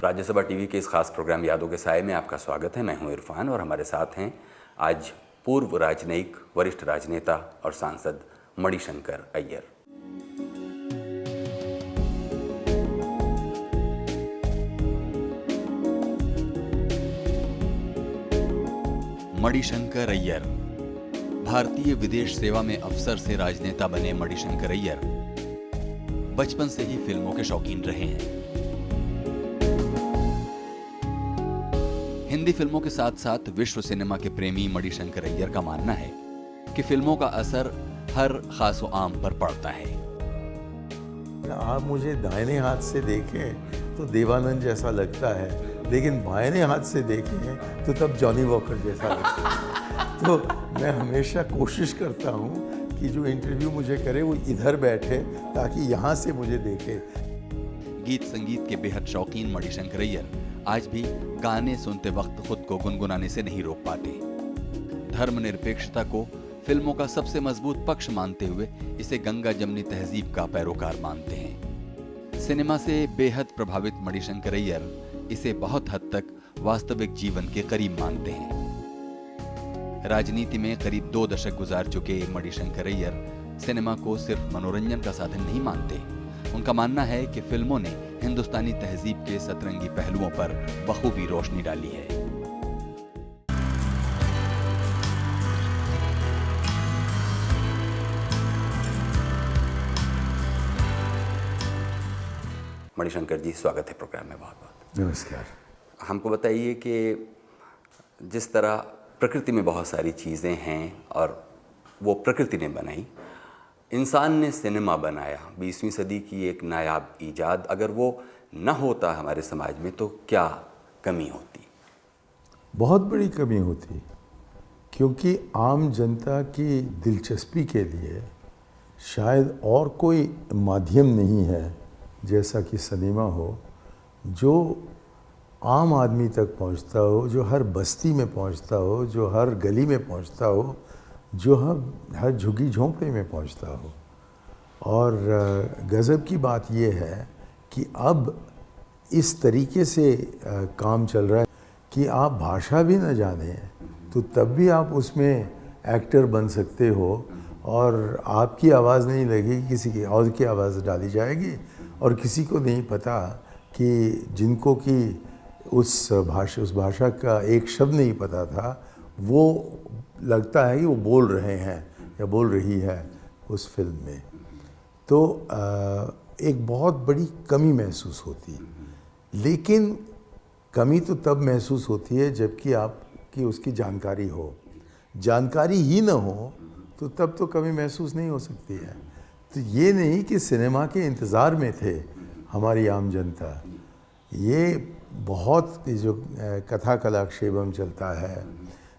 Rajya Sabha TV के इस खास प्रोग्राम यादों के साए में आपका स्वागत है। मैं हूं इरफान और हमारे साथ हैं आज पूर्व राजनयिक, वरिष्ठ राजनेता और सांसद मणिशंकर अय्यर। मणिशंकर अय्यर भारतीय विदेश सेवा में अफसर से राजनेता बने मणिशंकर अय्यर बचपन से ही फिल्मों के शौकीन रहे हैं। हिंदी फिल्मों के साथ साथ विश्व सिनेमा के प्रेमी मणिशंकर अय्यर का मानना है कि फिल्मों का असर हर खास व आम पर पड़ता है। आप मुझे दाहिने हाथ से देखें तो देवानंद जैसा लगता है, लेकिन बाएं हाथ से देखें तो तब जॉनी वॉकर जैसा लगता है। तो मैं हमेशा कोशिश करता हूँ कि जो इंटरव्यू मुझे करे वो इधर बैठे ताकि यहाँ से मुझे देखे। गीत संगीत के बेहद शौकीन मणिशंकर अय्यर आज भी गाने सुनते वक्त खुद को गुनगुनाने से नहीं रोक पाते। धर्मनिरपेक्षता को फिल्मों का सबसे मजबूत पक्ष मानते हुए इसे गंगा जमनी तहजीब का पैरोकार मानते हैं। सिनेमा से बेहद प्रभावित मणिशंकर अय्यर इसे बहुत हद तक वास्तविक जीवन के करीब मानते हैं। राजनीति में करीब 2 दशक गुजार चुके मणिशंकर अय्यर सिनेमा को सिर्फ मनोरंजन का साधन नहीं मानते। उनका मानना है कि फिल्मों ने हिंदुस्तानी तहजीब के सतरंगी पहलुओं पर बखूबी रोशनी डाली है। मणिशंकर जी, स्वागत है प्रोग्राम में। बहुत बहुत नमस्कार। हमको बताइए कि जिस तरह प्रकृति में बहुत सारी चीज़ें हैं और वो प्रकृति ने बनाई, इंसान ने सिनेमा बनाया, 20वीं सदी की एक नायाब ईजाद। अगर वो न होता हमारे समाज में तो क्या कमी होती? बहुत बड़ी कमी होती, क्योंकि आम जनता की दिलचस्पी के लिए शायद और कोई माध्यम नहीं है जैसा कि सिनेमा हो, जो आम आदमी तक पहुंचता हो, जो हर बस्ती में पहुंचता हो, जो हर गली में पहुंचता हो, जो हर झुग्गी झोंपड़े में पहुंचता हो। और गज़ब की बात यह है कि अब इस तरीके से काम चल रहा है कि आप भाषा भी न जाने तो तब भी आप उसमें एक्टर बन सकते हो और आपकी आवाज़ नहीं लगेगी, किसी की और की आवाज़ डाली जाएगी और किसी को नहीं पता कि जिनको कि उस भाषा का एक शब्द नहीं पता था, वो लगता है कि वो बोल रहे हैं या बोल रही है उस फिल्म में। तो एक बहुत बड़ी कमी महसूस होती है। लेकिन कमी तो तब महसूस होती है जबकि आपकी उसकी जानकारी हो। जानकारी ही न हो तो तब तो कमी महसूस नहीं हो सकती है। तो ये नहीं कि सिनेमा के इंतज़ार में थे हमारी आम जनता। ये बहुत जो कथा कलाक्षेपम चलता है,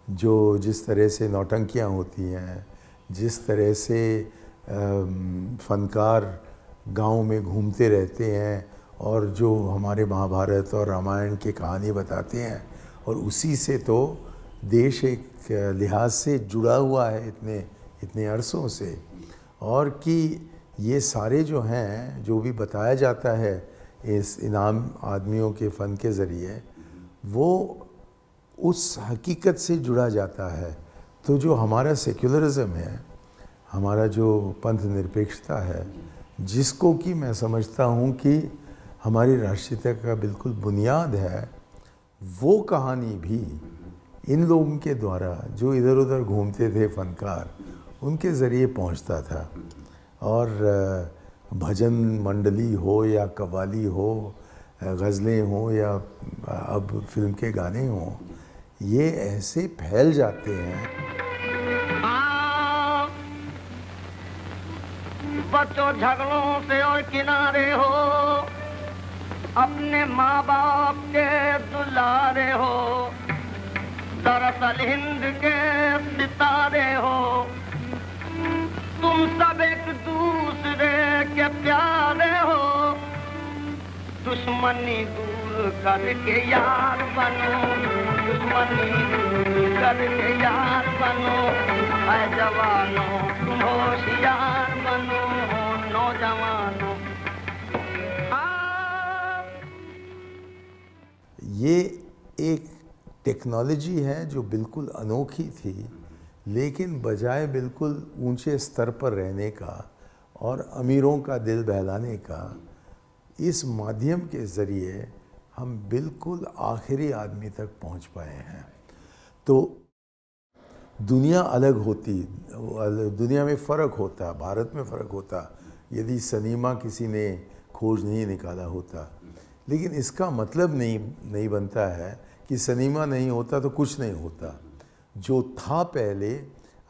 जो जिस तरह से नौटंकियाँ होती हैं, जिस तरह से फनकार गांव में घूमते रहते हैं और जो हमारे महाभारत और रामायण की कहानी बताते हैं, और उसी से तो देश एक लिहाज से जुड़ा हुआ है इतने अरसों से। और कि ये सारे जो हैं, जो भी बताया जाता है इस इनाम आदमियों के फ़न के ज़रिए, वो उस हकीकत से जुड़ा जाता है। तो जो हमारा सेक्युलरिज़म है, हमारा जो पंथ निरपेक्षता है, जिसको कि मैं समझता हूँ कि हमारी राष्ट्रीयता का बिल्कुल बुनियाद है, वो कहानी भी इन लोगों के द्वारा जो इधर उधर घूमते थे फनकार, उनके ज़रिए पहुँचता था। और भजन मंडली हो या कव्वाली हो, गज़लें हो या अब फिल्म के गाने हों, ये ऐसे फैल जाते हैं। बच्चों झगड़ों से और किनारे हो, अपने माँ बाप के दुलारे हो, दरअसल हिंद के सितारे हो। तुम सब एक दूसरे के प्यारे हो, दुश्मनी दूर करके यार बनो, दुश्मनी दूर करके यार बनो। है जवानों तुम होशियार बनो, नौजवानों। ये एक टेक्नोलॉजी है जो बिल्कुल अनोखी थी, लेकिन बजाय बिल्कुल ऊंचे स्तर पर रहने का और अमीरों का दिल बहलाने का, इस माध्यम के ज़रिए हम बिल्कुल आखिरी आदमी तक पहुंच पाए हैं। तो दुनिया अलग होती, दुनिया में फ़र्क होता, भारत में फ़र्क होता यदि सिनेमा किसी ने खोज नहीं निकाला होता। लेकिन इसका मतलब नहीं बनता है कि सिनेमा नहीं होता तो कुछ नहीं होता। जो था पहले,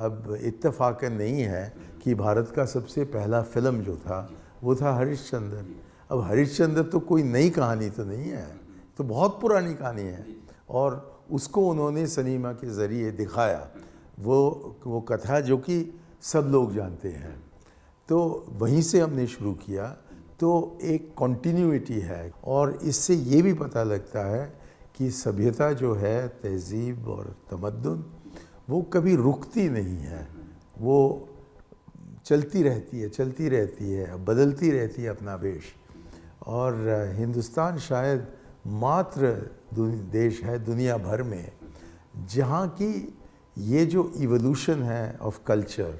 अब इत्तेफाकन नहीं है कि भारत का सबसे पहला फिल्म जो था वो था हरिश्चंद्र। अब हरिश्चंद्र तो कोई नई कहानी तो नहीं है, तो बहुत पुरानी कहानी है, और उसको उन्होंने सिनेमा के ज़रिए दिखाया, वो कथा जो कि सब लोग जानते हैं। तो वहीं से हमने शुरू किया। तो एक कॉन्टिन्यूटी है, और इससे ये भी पता लगता है कि सभ्यता जो है, तहज़ीब और तमद्दुन, वो कभी रुकती नहीं है, वो चलती रहती है, बदलती रहती है अपना वेश। और हिंदुस्तान शायद मात्र देश है दुनिया भर में जहाँ की ये जो इवोल्यूशन है ऑफ कल्चर,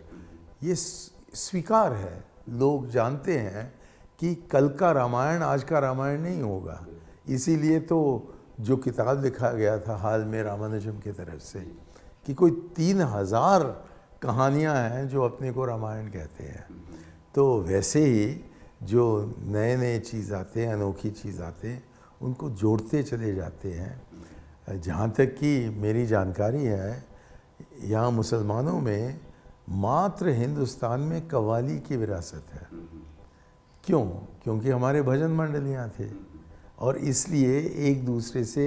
ये स्वीकार है। लोग जानते हैं कि कल का रामायण आज का रामायण नहीं होगा। इसीलिए तो जो किताब लिखा गया था हाल में रामानुजम की तरफ से, कि कोई 3000 कहानियाँ हैं जो अपने को रामायण कहते हैं। तो वैसे ही जो नए नए चीज़ आते हैं, अनोखी चीज़ आते हैं, उनको जोड़ते चले जाते हैं। जहाँ तक कि मेरी जानकारी है, यहाँ मुसलमानों में मात्र हिंदुस्तान में कव्वाली की विरासत है। क्यों? क्योंकि हमारे भजन मंडलियाँ थे, और इसलिए एक दूसरे से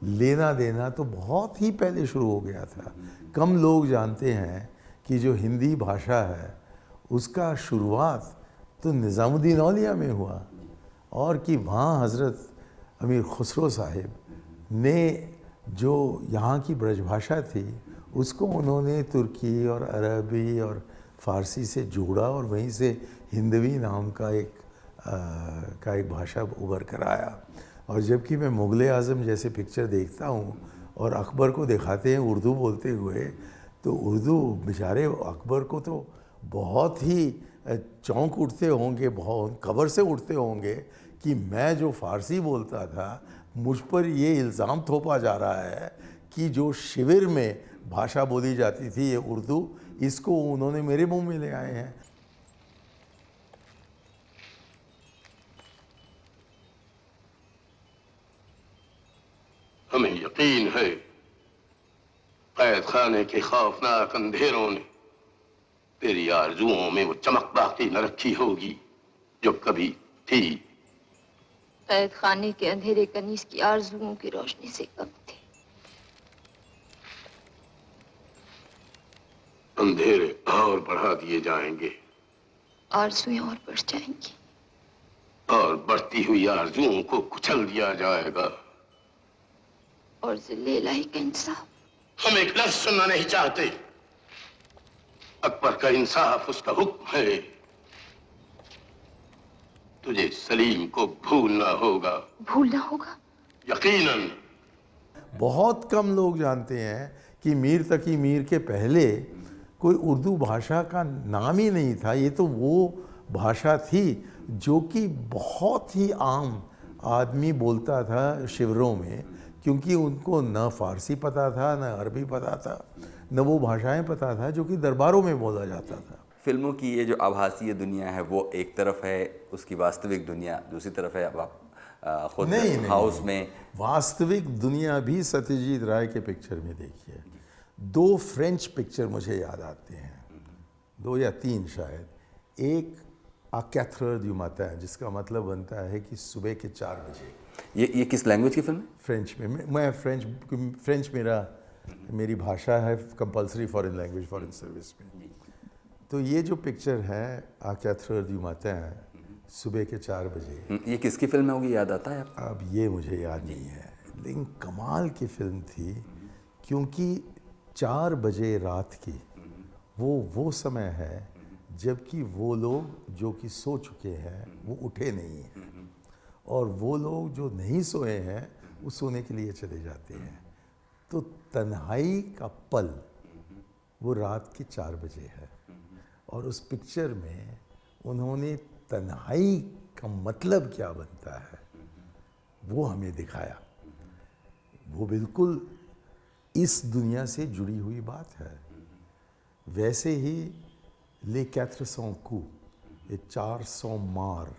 लेना देना तो बहुत ही पहले शुरू हो गया था। कम लोग जानते हैं कि जो हिंदी भाषा है उसका शुरुआत तो निज़ामुद्दीन औलिया में हुआ, और कि वहाँ हज़रत अमीर खुसरो साहिब ने जो यहाँ की ब्रजभाषा थी उसको उन्होंने तुर्की और अरबी और फ़ारसी से जोड़ा, और वहीं से हिंदवी नाम का एक भाषा उभर कर आया। और जबकि मैं मुग़ल आज़म जैसे पिक्चर देखता हूँ और अकबर को दिखाते हैं उर्दू बोलते हुए, तो उर्दू बेचारे अकबर को तो बहुत ही चौंक उठते होंगे, बहुत कब्र से उठते होंगे कि मैं जो फ़ारसी बोलता था, मुझ पर ये इल्ज़ाम थोपा जा रहा है कि जो शिविर में भाषा बोली जाती थी ये उर्दू, इसको उन्होंने मेरे मुंह में ले आए हैं। हमें यकीन है कैद खाने के खौफनाक अंधेरों ने तेरी आरजुओं में वो चमक बाकी न रखी होगी जो कभी थी। कैद खाने के अंधेरे कनीज की आरजुओं की रोशनी से कम थे। अंधेरे और बढ़ा दिए जाएंगे, आरजुएं और बढ़ जाएंगी, और बढ़ती हुई आरजुओं को कुचल दिया जाएगा। और ज़िल्ले इलाही का इंसाफ। हम एक लफ्ज़ सुनना नहीं चाहते। अकबर का इंसाफ उसका हुक्म है। तुझे सलीम को भूलना होगा। भूलना होगा? यकीनन। बहुत कम लोग जानते हैं कि मीर तकी मीर के पहले कोई उर्दू भाषा का नाम ही नहीं था। ये तो वो भाषा थी जो कि बहुत ही आम आदमी बोलता था शिविरों में, क्योंकि उनको न फ़ारसी पता था, न अरबी पता था, न वो भाषाएं पता था जो कि दरबारों में बोला जाता था। फिल्मों की ये जो आभासीय दुनिया है वो एक तरफ है, उसकी वास्तविक दुनिया दूसरी तरफ है। अब आप खुद हाउस में वास्तविक दुनिया भी सत्यजीत राय के पिक्चर में देखिए। 2 फ्रेंच पिक्चर मुझे याद आते हैं, 2 या 3 शायद। एक आ 4 du matin, जिसका मतलब बनता है कि सुबह के 4 बजे। ये किस लैंग्वेज की फिल्म है? फ्रेंच में। मैं फ्रेंच मेरी भाषा है, compulsory foreign language foreign service में। तो ये जो पिक्चर है आ 4 du matin, सुबह के 4 बजे, ये किसकी फिल्म होगी, याद आता है आपको? अब ये मुझे याद नहीं है, लेकिन कमाल की फिल्म थी, क्योंकि 4 बजे रात की वो समय है जबकि वो लोग जो कि सो चुके हैं वो उठे नहीं हैं, और वो लोग जो नहीं सोए हैं वो सोने के लिए चले जाते हैं। तो तन्हाई का पल वो रात के 4 बजे है, और उस पिक्चर में उन्होंने तन्हाई का मतलब क्या बनता है वो हमें दिखाया। वो बिल्कुल इस दुनिया से जुड़ी हुई बात है। वैसे ही ले 400 coups, ये 400 मार,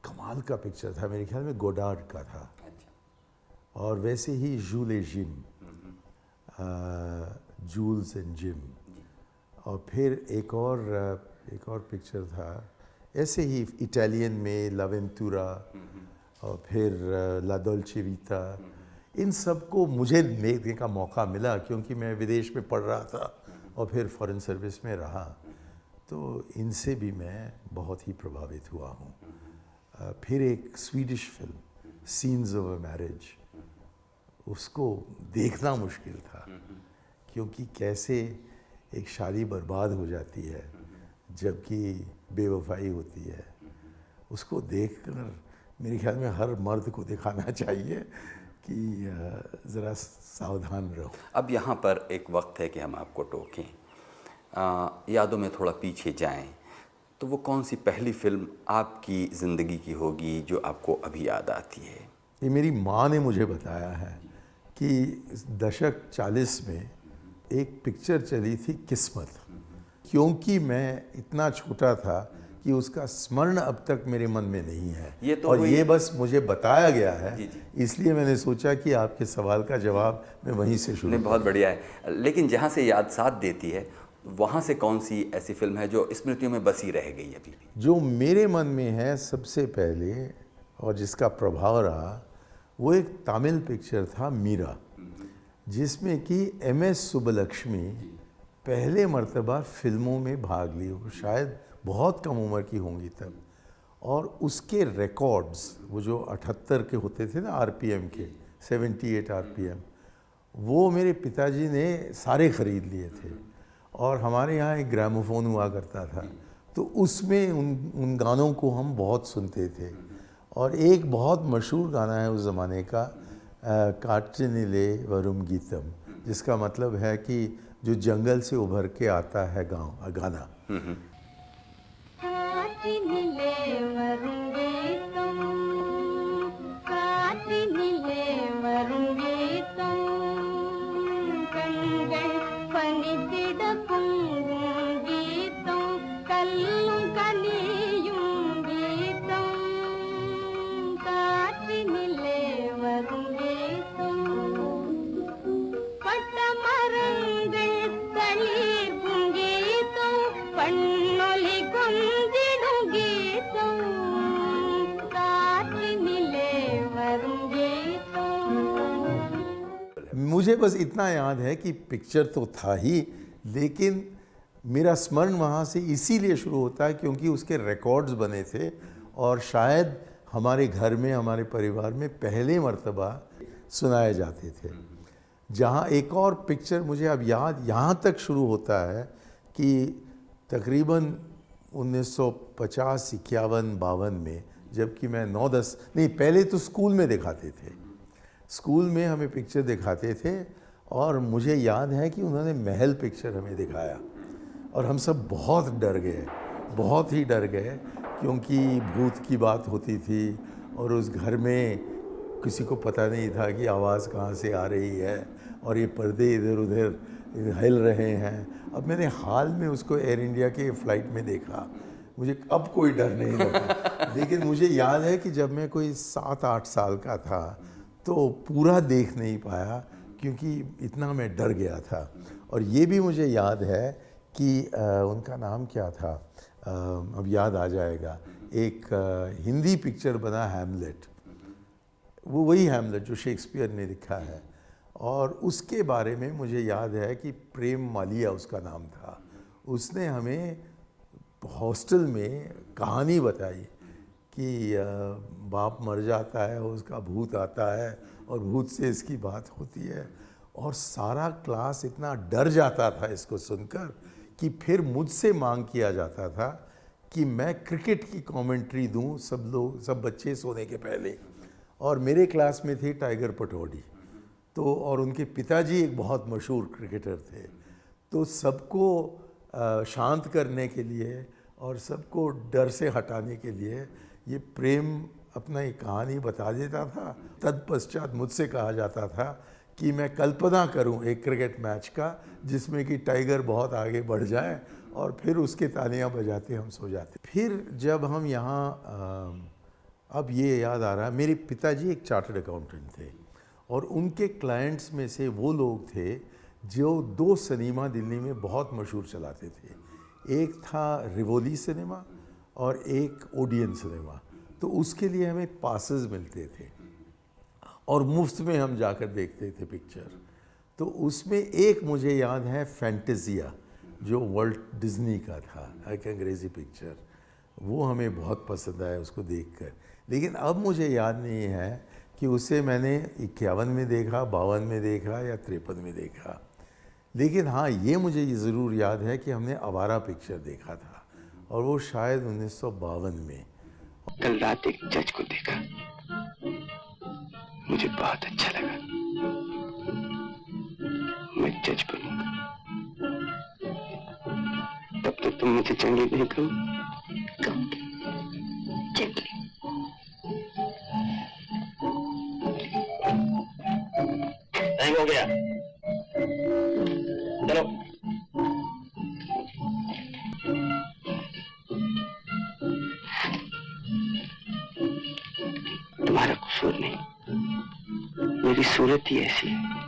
कमाल का पिक्चर था, मेरे ख्याल में गोडार्ड का था। और वैसे ही Jules et Jim, Jules and Jim, और फिर एक और पिक्चर था ऐसे ही इटालियन में लावेंटूरा, और फिर ला डोल्चे वीटा। इन सब को मुझे देखने का मौका मिला क्योंकि मैं विदेश में पढ़ रहा था और फिर फॉरेन सर्विस में रहा, तो इनसे भी मैं बहुत ही प्रभावित हुआ हूँ। फिर एक Swedish film scenes of a marriage, उसको देखना मुश्किल था क्योंकि कैसे एक शादी बर्बाद हो जाती है जबकि बेवफाई होती है। उसको देखकर मेरे ख्याल में हर मर्द को दिखाना चाहिए कि ज़रा सावधान रहो। अब यहाँ पर एक वक्त है कि हम आपको टोकें, यादों में थोड़ा पीछे जाएं, तो वो कौन सी पहली फिल्म आपकी ज़िंदगी की होगी जो आपको अभी याद आती है? ये मेरी माँ ने मुझे बताया है कि दशक 40 में एक पिक्चर चली थी किस्मत। क्योंकि मैं इतना छोटा था कि उसका स्मरण अब तक मेरे मन में नहीं है, और ये बस मुझे बताया गया है, इसलिए मैंने सोचा कि आपके सवाल का जवाब मैं वहीं से शुरू बहुत बढ़िया है। लेकिन जहाँ से याद साथ देती है वहाँ से कौन सी ऐसी फिल्म है जो स्मृतियों में बसी रह गई अभी भी? जो मेरे मन में है सबसे पहले और जिसका प्रभाव रहा, वो एक तमिल पिक्चर था मीरा, जिसमें कि MS सुब्बलक्ष्मी पहले मर्तबा फिल्मों में भाग ली। वो शायद बहुत कम उम्र की होंगी तब, और उसके रिकॉर्ड्स वो जो 78 के होते थे ना RPM के, 78 RPM, वो मेरे पिताजी ने सारे ख़रीद लिए थे। और हमारे यहाँ एक ग्रामोफोन हुआ करता था, तो उसमें उन गानों को हम बहुत सुनते थे। और एक बहुत मशहूर गाना है उस ज़माने का, काटनिले वरुम गीतम, जिसका मतलब है कि जो जंगल से उभर के आता है गाना। मुझे बस इतना याद है कि पिक्चर तो था ही, लेकिन मेरा स्मरण वहाँ से इसीलिए शुरू होता है क्योंकि उसके रिकॉर्ड्स बने थे, और शायद हमारे घर में, हमारे परिवार में पहले मर्तबा सुनाए जाते थे। जहाँ एक और पिक्चर मुझे अब याद यहाँ तक शुरू होता है कि तकरीबन 1950, 51, 52 में, जबकि मैं 9-10 नहीं, पहले तो स्कूल में दिखाते थे, स्कूल में हमें पिक्चर दिखाते थे। और मुझे याद है कि उन्होंने महल पिक्चर हमें दिखाया और हम सब बहुत डर गए, बहुत ही डर गए, क्योंकि भूत की बात होती थी और उस घर में किसी को पता नहीं था कि आवाज़ कहाँ से आ रही है, और ये पर्दे इधर उधर हिल रहे हैं। अब मैंने हाल में उसको एयर इंडिया के फ़्लाइट में देखा, मुझे अब कोई डर नहीं लगा। लेकिन मुझे याद है कि जब मैं कोई 7-8 साल का था तो पूरा देख नहीं पाया क्योंकि इतना मैं डर गया था। और ये भी मुझे याद है कि उनका नाम क्या था, अब याद आ जाएगा, एक हिंदी पिक्चर बना हैमलेट, वो वही हैमलेट जो शेक्सपियर ने लिखा है, और उसके बारे में मुझे याद है कि प्रेम मालिया उसका नाम था। उसने हमें हॉस्टल में कहानी बताई कि बाप मर जाता है, उसका भूत आता है और भूत से इसकी बात होती है, और सारा क्लास इतना डर जाता था इसको सुनकर कि फिर मुझसे मांग किया जाता था कि मैं क्रिकेट की कमेंट्री दूं सब बच्चे सोने के पहले। और मेरे क्लास में थे टाइगर पटौड़ी, तो और उनके पिताजी एक बहुत मशहूर क्रिकेटर थे। तो सबको शांत करने के लिए और सबको डर से हटाने के लिए ये प्रेम अपना एक कहानी बता देता था। तत्पश्चात मुझसे कहा जाता था कि मैं कल्पना करूं एक क्रिकेट मैच का जिसमें कि टाइगर बहुत आगे बढ़ जाए और फिर उसके तालियां बजाते हम सो जाते। फिर जब हम यहाँ अब ये याद आ रहा है, मेरे पिताजी एक चार्टर्ड अकाउंटेंट थे और उनके क्लाइंट्स में से वो लोग थे जो 2 सिनेमा दिल्ली में बहुत मशहूर चलाते थे। एक था रिवोली सिनेमा और एक ओडियन सिनेमा। तो उसके लिए हमें पासेस मिलते थे और मुफ्त में हम जाकर देखते थे पिक्चर। तो उसमें एक मुझे याद है फैंटेसिया, जो वर्ल्ड डिज्नी का था, एक अंग्रेज़ी पिक्चर, वो हमें बहुत पसंद आया उसको देखकर। लेकिन अब मुझे याद नहीं है कि उसे मैंने 51 में देखा, 52 में देखा या 53 में देखा। लेकिन हाँ, ये मुझे ये ज़रूर याद है कि हमने आवारा पिक्चर देखा था और वो शायद 1952 में। कल रात एक जज को देखा, मुझे बहुत अच्छा लगा। मैं जज बनूंगा। तब तक तुम मुझे चंगी नहीं कहो। चंगी। टाइम हो गया, चलो। तुम्हारा कसूर नहीं, मेरी सूरत ही ऐसी है।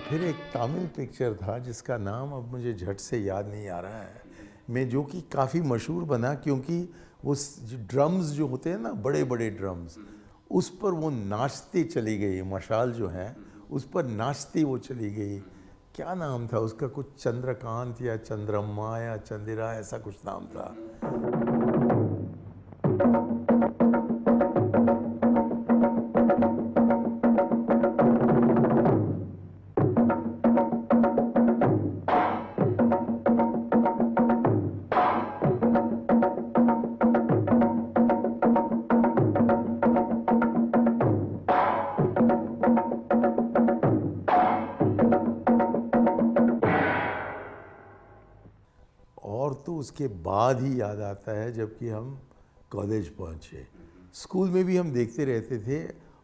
फिर एक तमिल पिक्चर था जिसका नाम अब मुझे झट से याद नहीं आ रहा है, मैं जो कि काफ़ी मशहूर बना क्योंकि वो ड्रम्स जो होते हैं ना, बड़े बड़े ड्रम्स, उस पर वो नाचती चली गई। मशाल जो है उस पर नाचती वो चली गई। क्या नाम था उसका? कुछ चंद्रकांत या चंद्रमा या चंदिरा, ऐसा कुछ नाम था। और तो उसके बाद ही याद आता है जबकि हम कॉलेज पहुँचे। स्कूल में भी हम देखते रहते थे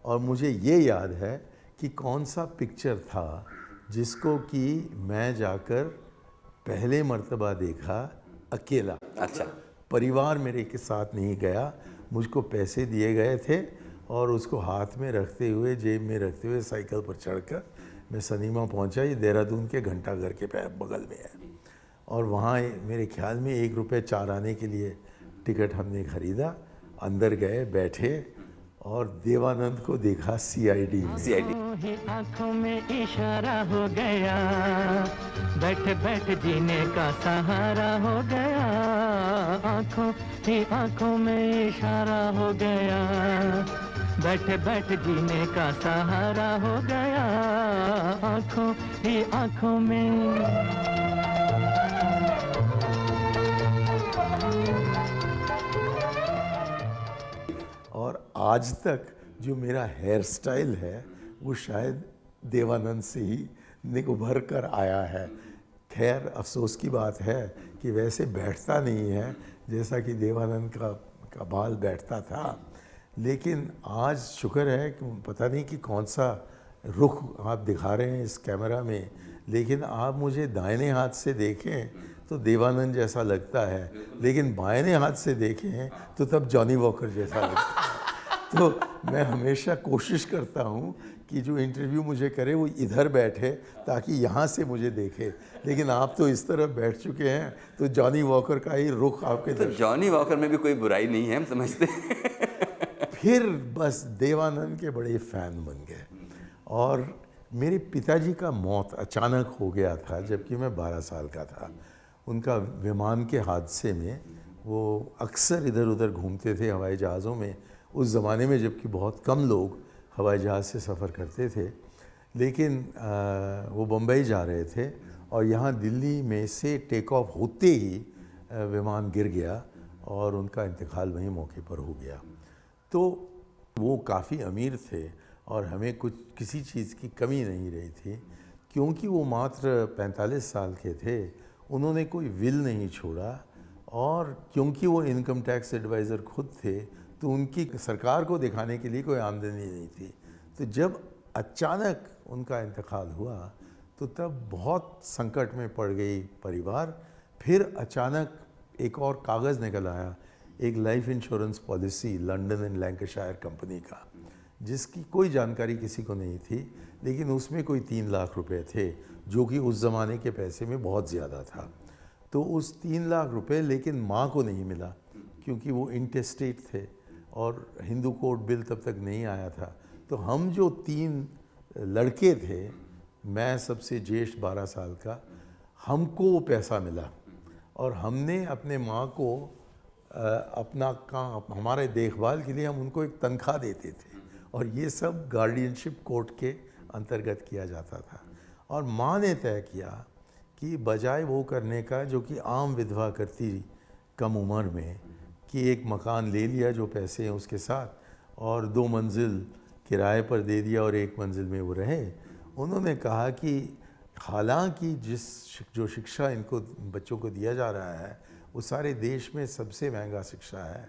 और मुझे ये याद है कि कौन सा पिक्चर था जिसको कि मैं जाकर पहले मर्तबा देखा अकेला। अच्छा। परिवार मेरे के साथ नहीं गया, मुझको पैसे दिए गए थे और उसको हाथ में रखते हुए, जेब में रखते हुए साइकिल पर चढ़कर मैं सिनेमा पहुंचा। ये देहरादून के घंटाघर के बगल में है और वहाँ मेरे ख्याल में 1 रुपये 4 आने के लिए टिकट हमने ख़रीदा। अंदर गए, बैठे और देवानंद को देखा सीआईडी में। ही आंखों में इशारा हो गया, बैठ बैठ जीने का सहारा हो गया। आंखों में इशारा हो गया, बैठ बैठ जीने का सहारा हो गया। आंखों में। और आज तक जो मेरा हेयर स्टाइल है वो शायद देवानंद से ही उभर कर आया है। खैर अफसोस की बात है कि वैसे बैठता नहीं है जैसा कि देवानंद का बाल बैठता था। लेकिन आज शुक्र है कि पता नहीं कि कौन सा रुख आप दिखा रहे हैं इस कैमरा में, लेकिन आप मुझे दाहिने हाथ से देखें तो देवानंद जैसा लगता है, लेकिन बाएं हाथ से देखें तो तब जॉनी वॉकर जैसा लगता है। तो मैं हमेशा कोशिश करता हूँ कि जो इंटरव्यू मुझे करे वो इधर बैठे ताकि यहाँ से मुझे देखे, लेकिन आप तो इस तरफ बैठ चुके हैं तो जॉनी वॉकर का ही रुख आपके। तो जॉनी वॉकर में भी कोई बुराई नहीं है, हम समझते हैं। फिर बस देवानंद के बड़े फ़ैन बन गए। और मेरे पिताजी का मौत अचानक हो गया था जबकि मैं 12 साल का था। उनका विमान के हादसे में, वो अक्सर इधर उधर घूमते थे हवाई जहाज़ों में, उस ज़माने में जबकि बहुत कम लोग हवाई जहाज़ से सफ़र करते थे। लेकिन वो बम्बई जा रहे थे और यहाँ दिल्ली में से टेक ऑफ होते ही विमान गिर गया और उनका इंतकाल वहीं मौके पर हो गया। तो वो काफ़ी अमीर थे और हमें कुछ किसी चीज़ की कमी नहीं रही थी, क्योंकि वो मात्र 45 साल के थे। उन्होंने कोई विल नहीं छोड़ा और क्योंकि वो इनकम टैक्स एडवाइज़र खुद थे तो उनकी सरकार को दिखाने के लिए कोई आमदनी नहीं थी। तो जब अचानक उनका इंतकाल हुआ तो तब बहुत संकट में पड़ गई परिवार। फिर अचानक एक और कागज़ निकल आया, एक life insurance policy London and Lancashire company का, जिसकी कोई जानकारी किसी को नहीं थी, लेकिन उसमें कोई 3 लाख रुपए थे, जो कि उस ज़माने के पैसे में बहुत ज़्यादा था। तो उस 3 लाख रुपए लेकिन माँ को नहीं मिला, क्योंकि वो इंटेस्टेट थे और हिंदू कोड बिल तब तक नहीं आया था। तो हम जो 3 लड़के थे, मैं सबसे ज्येष्ठ 12 साल का, हमको वो पैसा मिला और हमने अपने माँ को अपना काम, हमारे देखभाल के लिए हम उनको एक तनख्वाह देते थे और ये सब गार्डियनशिप कोर्ट के अंतर्गत किया जाता था। और माँ ने तय किया कि बजाय वो करने का जो कि आम विधवा करती कम उम्र में, कि एक मकान ले लिया जो पैसे हैं उसके साथ और 2 मंजिल किराए पर दे दिया और 1 मंजिल में वो रहे, उन्होंने कहा कि हालांकि जो शिक्षा इनको बच्चों को दिया जा रहा है वो सारे देश में सबसे महंगा शिक्षा है,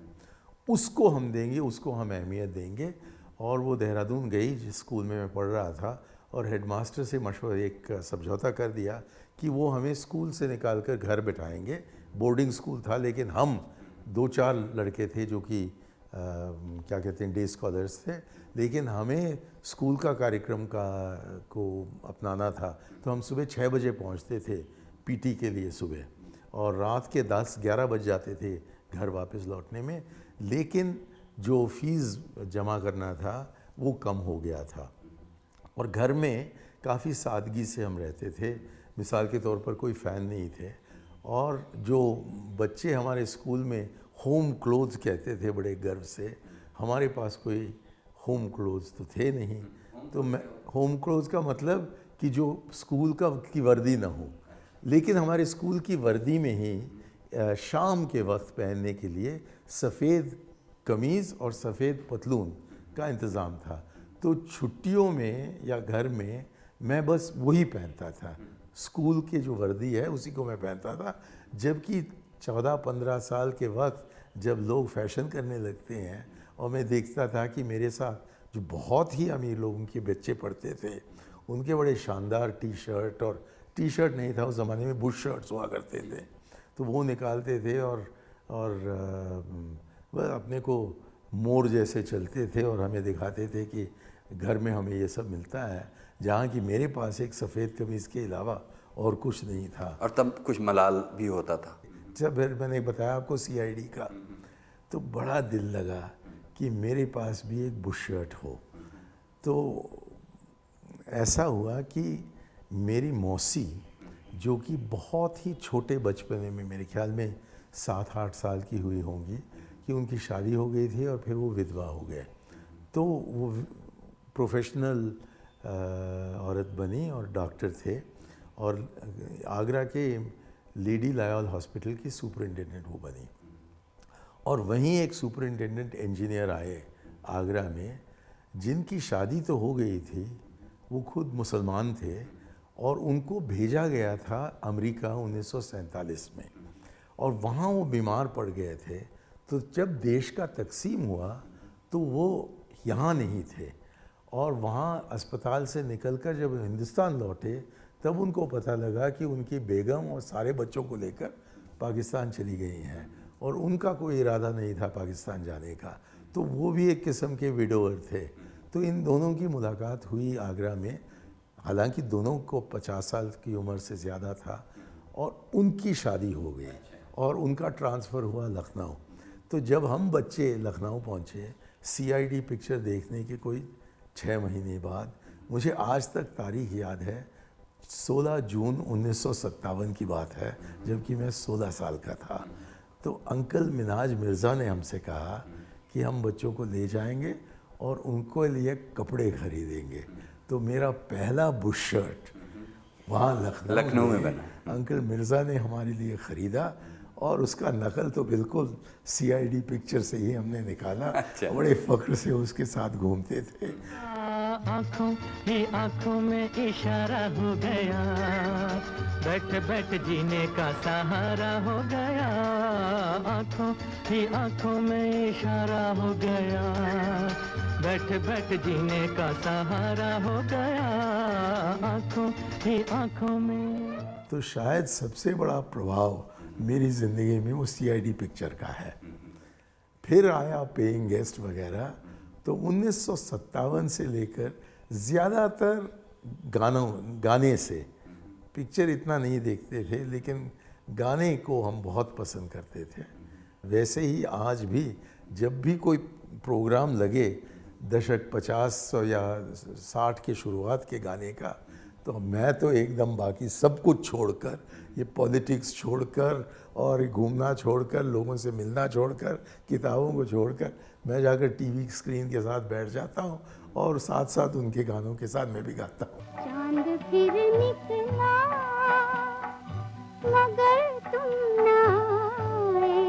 उसको हम देंगे, उसको हम अहमियत देंगे। और वो देहरादून गई जिस स्कूल में मैं पढ़ रहा था और हेडमास्टर से मशवरा, एक समझौता कर दिया कि वो हमें स्कूल से निकाल कर घर बिठाएंगे। बोर्डिंग स्कूल था, लेकिन हम 2-4 लड़के थे जो कि क्या कहते हैं, डे स्कॉलर्स थे, लेकिन हमें स्कूल का कार्यक्रम को अपनाना था। तो हम सुबह 6 बजे पहुंचते थे पीटी के लिए सुबह, और रात के 10-11 बज जाते थे घर वापस लौटने में। लेकिन जो फीस जमा करना था वो कम हो गया था और घर में काफ़ी सादगी से हम रहते थे। मिसाल के तौर पर कोई फ़ैन नहीं थे और जो बच्चे हमारे स्कूल में होम क्लोथ्स कहते थे बड़े गर्व से, हमारे पास कोई होम क्लोथ्स तो थे नहीं। तो मैं, होम क्लोथ्स का मतलब कि जो स्कूल की वर्दी ना हो, लेकिन हमारे स्कूल की वर्दी में ही शाम के वक्त पहनने के लिए सफ़ेद कमीज़ और सफ़ेद पतलून का इंतज़ाम था। तो छुट्टियों में या घर में मैं बस वही पहनता था, स्कूल की जो वर्दी है उसी को मैं पहनता था। जबकि 14-15 साल के वक्त जब लोग फैशन करने लगते हैं और मैं देखता था कि मेरे साथ जो बहुत ही अमीर लोगों के बच्चे पढ़ते थे, उनके बड़े शानदार टी शर्ट, और टी शर्ट नहीं था उस ज़माने में, बुश शर्ट्स हुआ करते थे, तो वो निकालते थे और वह अपने को मोर जैसे चलते थे और हमें दिखाते थे कि घर में हमें ये सब मिलता है, जहाँ कि मेरे पास एक सफ़ेद कमीज़ के अलावा और कुछ नहीं था। और तब कुछ मलाल भी होता था। जब फिर मैंने बताया आपको CID का, तो बड़ा दिल लगा कि मेरे पास भी एक बुश शर्ट हो। तो ऐसा हुआ कि मेरी मौसी, जो कि बहुत ही छोटे बचपने में, मेरे ख्याल में 7-8 साल की हुई होंगी, कि उनकी शादी हो गई थी और फिर वो विधवा हो गए। तो वो प्रोफेशनल औरत बनी और डॉक्टर थे और आगरा के लेडी लायल हॉस्पिटल की सुपरिटेंडेंट वो बनी। और वहीं एक सुपरिटेंडेंट इंजीनियर आए आगरा में, जिनकी शादी तो हो गई थी, वो खुद मुसलमान थे और उनको भेजा गया था अमेरिका 1947 में, और वहाँ वो बीमार पड़ गए थे। तो जब देश का तकसीम हुआ तो वो यहाँ नहीं थे और वहाँ अस्पताल से निकलकर जब हिंदुस्तान लौटे तब उनको पता लगा कि उनकी बेगम और सारे बच्चों को लेकर पाकिस्तान चली गई हैं और उनका कोई इरादा नहीं था पाकिस्तान जाने का। तो वो भी एक किस्म के विडोवर थे। तो इन दोनों की मुलाकात हुई आगरा में, हालांकि दोनों को 50 साल की उम्र से ज़्यादा था, और उनकी शादी हो गई और उनका ट्रांसफ़र हुआ लखनऊ। तो जब हम बच्चे लखनऊ पहुँचे CID पिक्चर देखने के कोई 6 महीने बाद, मुझे आज तक तारीख याद है, 16 जून 1957 की बात है, जबकि मैं 16 साल का था। तो अंकल मिनाज मिर्ज़ा ने हमसे कहा कि हम बच्चों को ले जाएंगे और उनको लिए कपड़े खरीदेंगे। तो मेरा पहला बुश शर्ट वहाँ लखनऊ में बना। अंकल मिर्ज़ा ने हमारे लिए ख़रीदा और उसका नकल तो बिल्कुल CID पिक्चर से ही हमने निकाला। अच्छा। बड़े फ़ख्र से उसके साथ घूमते थे। आँखों ही आँखों में इशारा हो गया, बैठ बैठ जीने का सहारा हो गया। आँखों ही आँखों में इशारा हो गया, बैठ बैठ जीने का सहारा हो गया। आँखों ही आँखों में। तो शायद सबसे बड़ा प्रभाव मेरी ज़िंदगी में वो CID पिक्चर का है। फिर आया पेइंग गेस्ट वगैरह, तो 1957 से लेकर ज़्यादातर गाने से, पिक्चर इतना नहीं देखते थे लेकिन गाने को हम बहुत पसंद करते थे। वैसे ही आज भी जब भी कोई प्रोग्राम लगे दशक 50 या 60 के शुरुआत के गाने का, तो मैं तो एकदम बाकी सब कुछ छोड़कर, ये पॉलिटिक्स छोड़कर और घूमना छोड़कर, लोगों से मिलना छोड़कर, किताबों को छोड़कर, मैं जाकर टीवी स्क्रीन के साथ बैठ जाता हूँ और साथ साथ उनके गानों के साथ मैं भी गाता हूँ। चांद फिर निकला मगर तुम ना आए,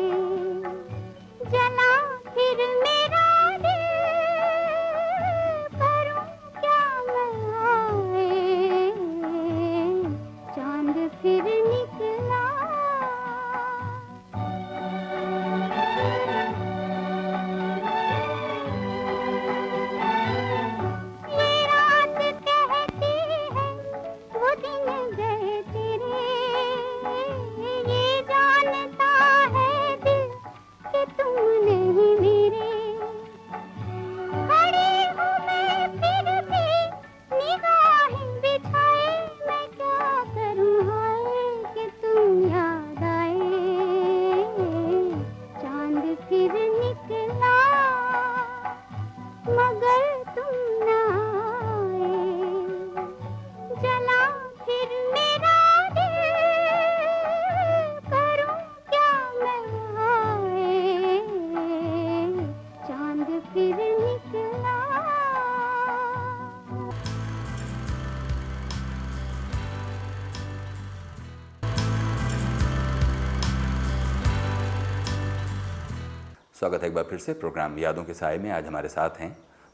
जला फिर मेरा दिल, करूं क्या मैं आए। चांद फिर निकला। ये रात कहती है वो दिन गए तेरे, ये जानता है दिल कि तुम नहीं मेरे। खड़ी हूँ मैं फिर भी निगाहें बिछाए, मैं क्या करूँ हाय कि तुम याद आए। चांद फिर निकला मगर तुम ना आए, जला फिर मेरा दिल, करूं क्या मैं आए। चांद फिर निकला। स्वागत है एक बार फिर से प्रोग्राम यादों के साए में। आज हमारे साथ हैं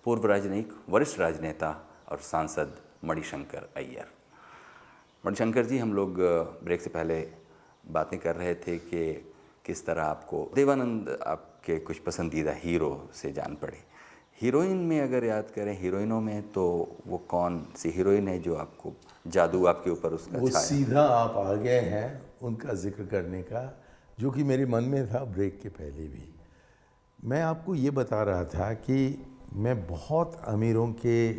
पूर्व राजनयिक, वरिष्ठ राजनेता और सांसद मणिशंकर अय्यर। मणिशंकर जी, हम लोग ब्रेक से पहले बातें कर रहे थे कि किस तरह आपको देवानंद आपके कुछ पसंदीदा हीरो से जान पड़े। हीरोइन में अगर याद करें, हीरोइनों में तो वो कौन सी हीरोइन है जो आपको जादू आपके ऊपर उसका वो छाया? सीधा आप आ गए हैं उनका जिक्र करने का, जो कि मेरे मन में था ब्रेक के पहले भी। मैं आपको ये बता रहा था कि मैं बहुत अमीरों के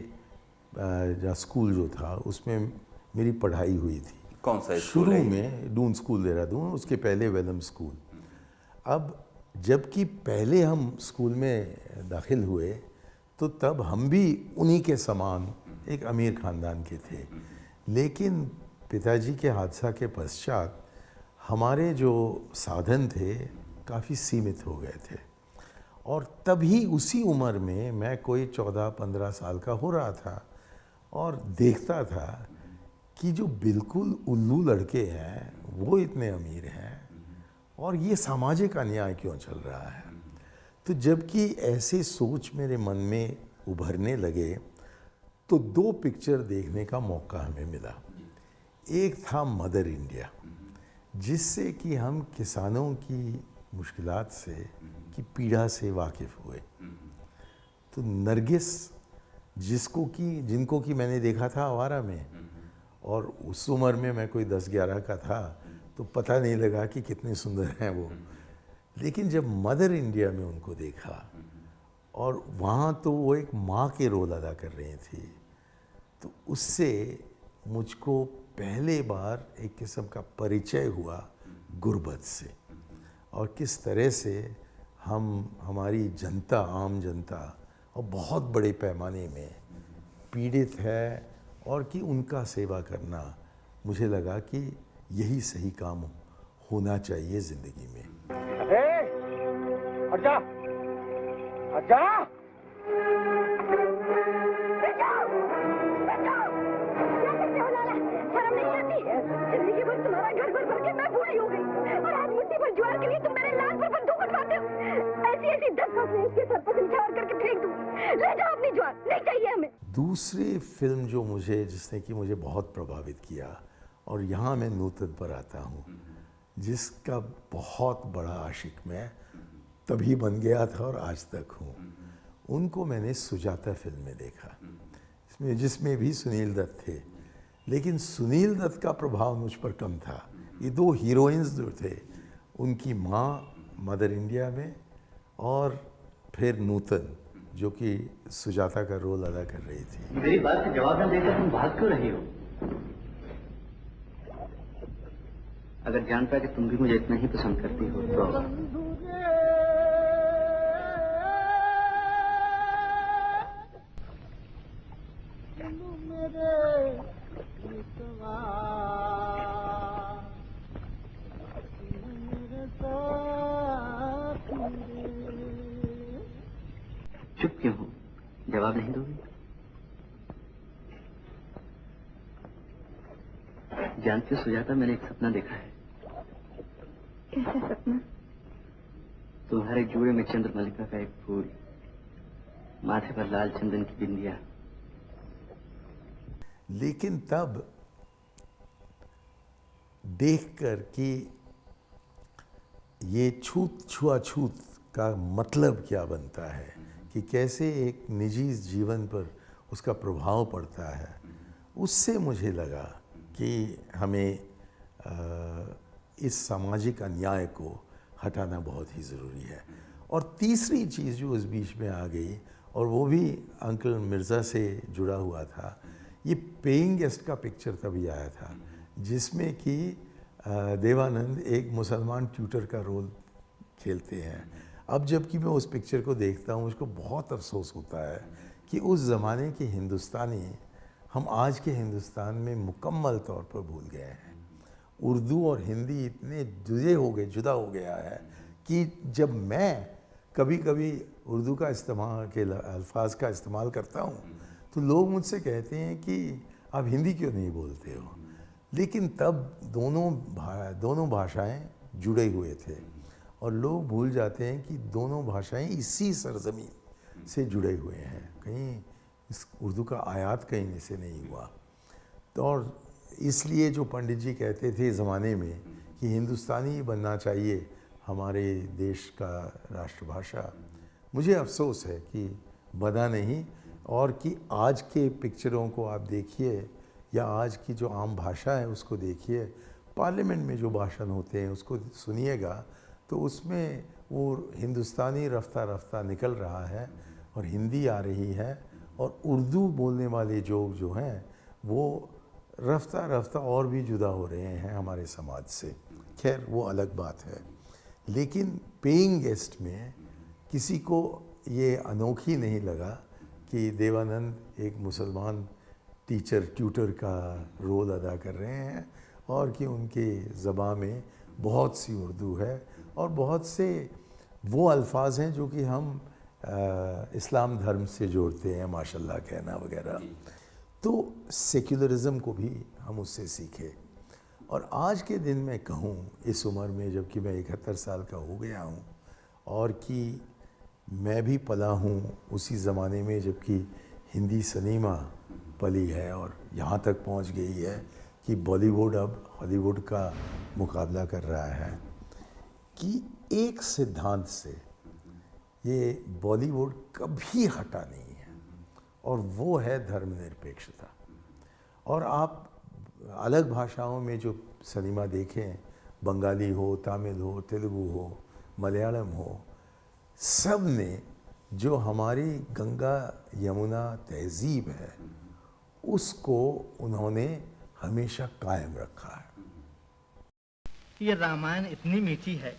जहाँ स्कूल जो था उसमें मेरी पढ़ाई हुई थी। कौन सा स्कूल शुरू है? में डून स्कूल देहरादून, उसके पहले वेलम स्कूल। अब जबकि पहले हम स्कूल में दाखिल हुए तो तब हम भी उन्हीं के समान एक अमीर ख़ानदान के थे, लेकिन पिताजी के हादसा के पश्चात हमारे जो साधन थे काफ़ी सीमित हो गए थे। और तभी उसी उम्र में मैं कोई 14-15 साल का हो रहा था और देखता था कि जो बिल्कुल उल्लू लड़के हैं वो इतने अमीर हैं और ये सामाजिक अन्याय क्यों चल रहा है। तो जबकि ऐसे सोच मेरे मन में उभरने लगे तो 2 पिक्चर देखने का मौका हमें मिला। एक था मदर इंडिया, जिससे कि हम किसानों की मुश्किलात से, की पीड़ा से वाकिफ़ हुए। तो नरगिस जिनको कि मैंने देखा था आवारा में, और उस उम्र में मैं कोई 10-11 का था तो पता नहीं लगा कि कितने सुंदर हैं वो। लेकिन जब मदर इंडिया में उनको देखा और वहाँ तो वो एक माँ के रोल अदा कर रही थी, तो उससे मुझको पहले बार एक किस्म का परिचय हुआ गुर्बत से, और किस तरह से हमारी जनता, आम जनता और बहुत बड़े पैमाने में पीड़ित है, और कि उनका सेवा करना मुझे लगा कि यही सही काम होना चाहिए ज़िंदगी में। हट जा, हट जा। हुआ घर भर के मैं बूढ़ी हो गई और आज मुट्ठी भर ज्वार के लिए तुम मेरे लाल पर बंदूक उठवाते हो। ऐसी 10 फसलें इसके सर पर निछावर करके फेंक दूं। ले जाओ अपनी ज्वार, नहीं चाहिए हमें। दूसरी फिल्म जो जिसने कि मुझे बहुत प्रभावित किया, और यहाँ मैं नूतन पर आता हूँ, जिसका बहुत बड़ा आशिक मैं तभी बन गया था और आज तक हूँ। उनको मैंने सुजाता फिल्म में देखा, जिसमें भी सुनील दत्त थे, लेकिन सुनील दत्त का प्रभाव मुझ पर कम था। ये दो हीरोइंस जो थे, उनकी माँ मदर इंडिया में और फिर नूतन जो कि सुजाता का रोल अदा कर रही थी। मेरी बात का जवाब न देकर तुम भाग क्यों रही हो? अगर जान पाया कि तुम भी मुझे इतना ही पसंद करती हो तो चुप क्यों हो? जवाब नहीं दोगे? जानती हो सुजाता, मैंने एक सपना देखा है। कैसा सपना? तुम्हारे जूड़े में चंद्रमल्लिका का एक फूल, माथे पर लाल चंदन की बिंदिया। लेकिन तब देखकर कि ये छूआछूत का मतलब क्या बनता है, कि कैसे एक निजी जीवन पर उसका प्रभाव पड़ता है, उससे मुझे लगा कि हमें इस सामाजिक अन्याय को हटाना बहुत ही ज़रूरी है। और तीसरी चीज़ जो इस बीच में आ गई, और वो भी अंकल मिर्ज़ा से जुड़ा हुआ था, ये पेइंग गेस्ट का पिक्चर तभी आया था, जिसमें कि देवानंद एक मुसलमान ट्यूटर का रोल खेलते हैं। अब जबकि मैं उस पिक्चर को देखता हूँ, मुझको बहुत अफसोस होता है कि उस ज़माने के हिंदुस्तानी हम आज के हिंदुस्तान में मुकम्मल तौर पर भूल गए हैं। उर्दू और हिंदी इतने जुदा हो गया है कि जब मैं कभी कभी उर्दू का इस्तेमाल के अल्फाज का इस्तेमाल करता हूँ, तो लोग मुझसे कहते हैं कि आप हिंदी क्यों नहीं बोलते हो। लेकिन तब दोनों भाषाएं जुड़े हुए थे, और लोग भूल जाते हैं कि दोनों भाषाएं इसी सरजमीन से जुड़े हुए हैं। कहीं इस उर्दू का आयात कहीं से नहीं हुआ। तो और इसलिए जो पंडित जी कहते थे ज़माने में कि हिंदुस्तानी बनना चाहिए हमारे देश का राष्ट्रभाषा, मुझे अफसोस है कि बना नहीं। और कि आज के पिक्चरों को आप देखिए, या आज की जो आम भाषा है उसको देखिए, पार्लियामेंट में जो भाषण होते हैं उसको सुनिएगा, तो उसमें वो हिंदुस्तानी रफ्ता रफ्ता निकल रहा है और हिंदी आ रही है, और उर्दू बोलने वाले जो हैं वो रफ्ता रफ्ता और भी जुदा हो रहे हैं हमारे समाज से। खैर वो अलग बात है। लेकिन पेइंग गेस्ट में किसी को ये अनोखी नहीं लगा कि देवानंद एक मुसलमान ट्यूटर का रोल अदा कर रहे हैं, और कि उनके ज़बान में बहुत सी उर्दू है और बहुत से वो अल्फाज हैं जो कि हम इस्लाम धर्म से जोड़ते हैं, माशाल्लाह कहना वगैरह। तो सेक्युलरिज़म को भी हम उससे सीखे। और आज के दिन मैं कहूँ, इस उम्र में जबकि मैं 71 साल का हो गया हूँ, और कि मैं भी पला हूँ उसी ज़माने में जबकि हिंदी सिनेमा पली है और यहाँ तक पहुँच गई है कि बॉलीवुड अब हॉलीवुड का मुकाबला कर रहा है, कि एक सिद्धांत से ये बॉलीवुड कभी हटा नहीं है, और वो है धर्मनिरपेक्षता। और आप अलग भाषाओं में जो सिनेमा देखें, बंगाली हो, तमिल हो, तेलुगु हो, मलयालम हो, सब ने जो हमारी गंगा यमुना तहजीब है उसको उन्होंने हमेशा कायम रखा है। ये रामायण इतनी मीठी है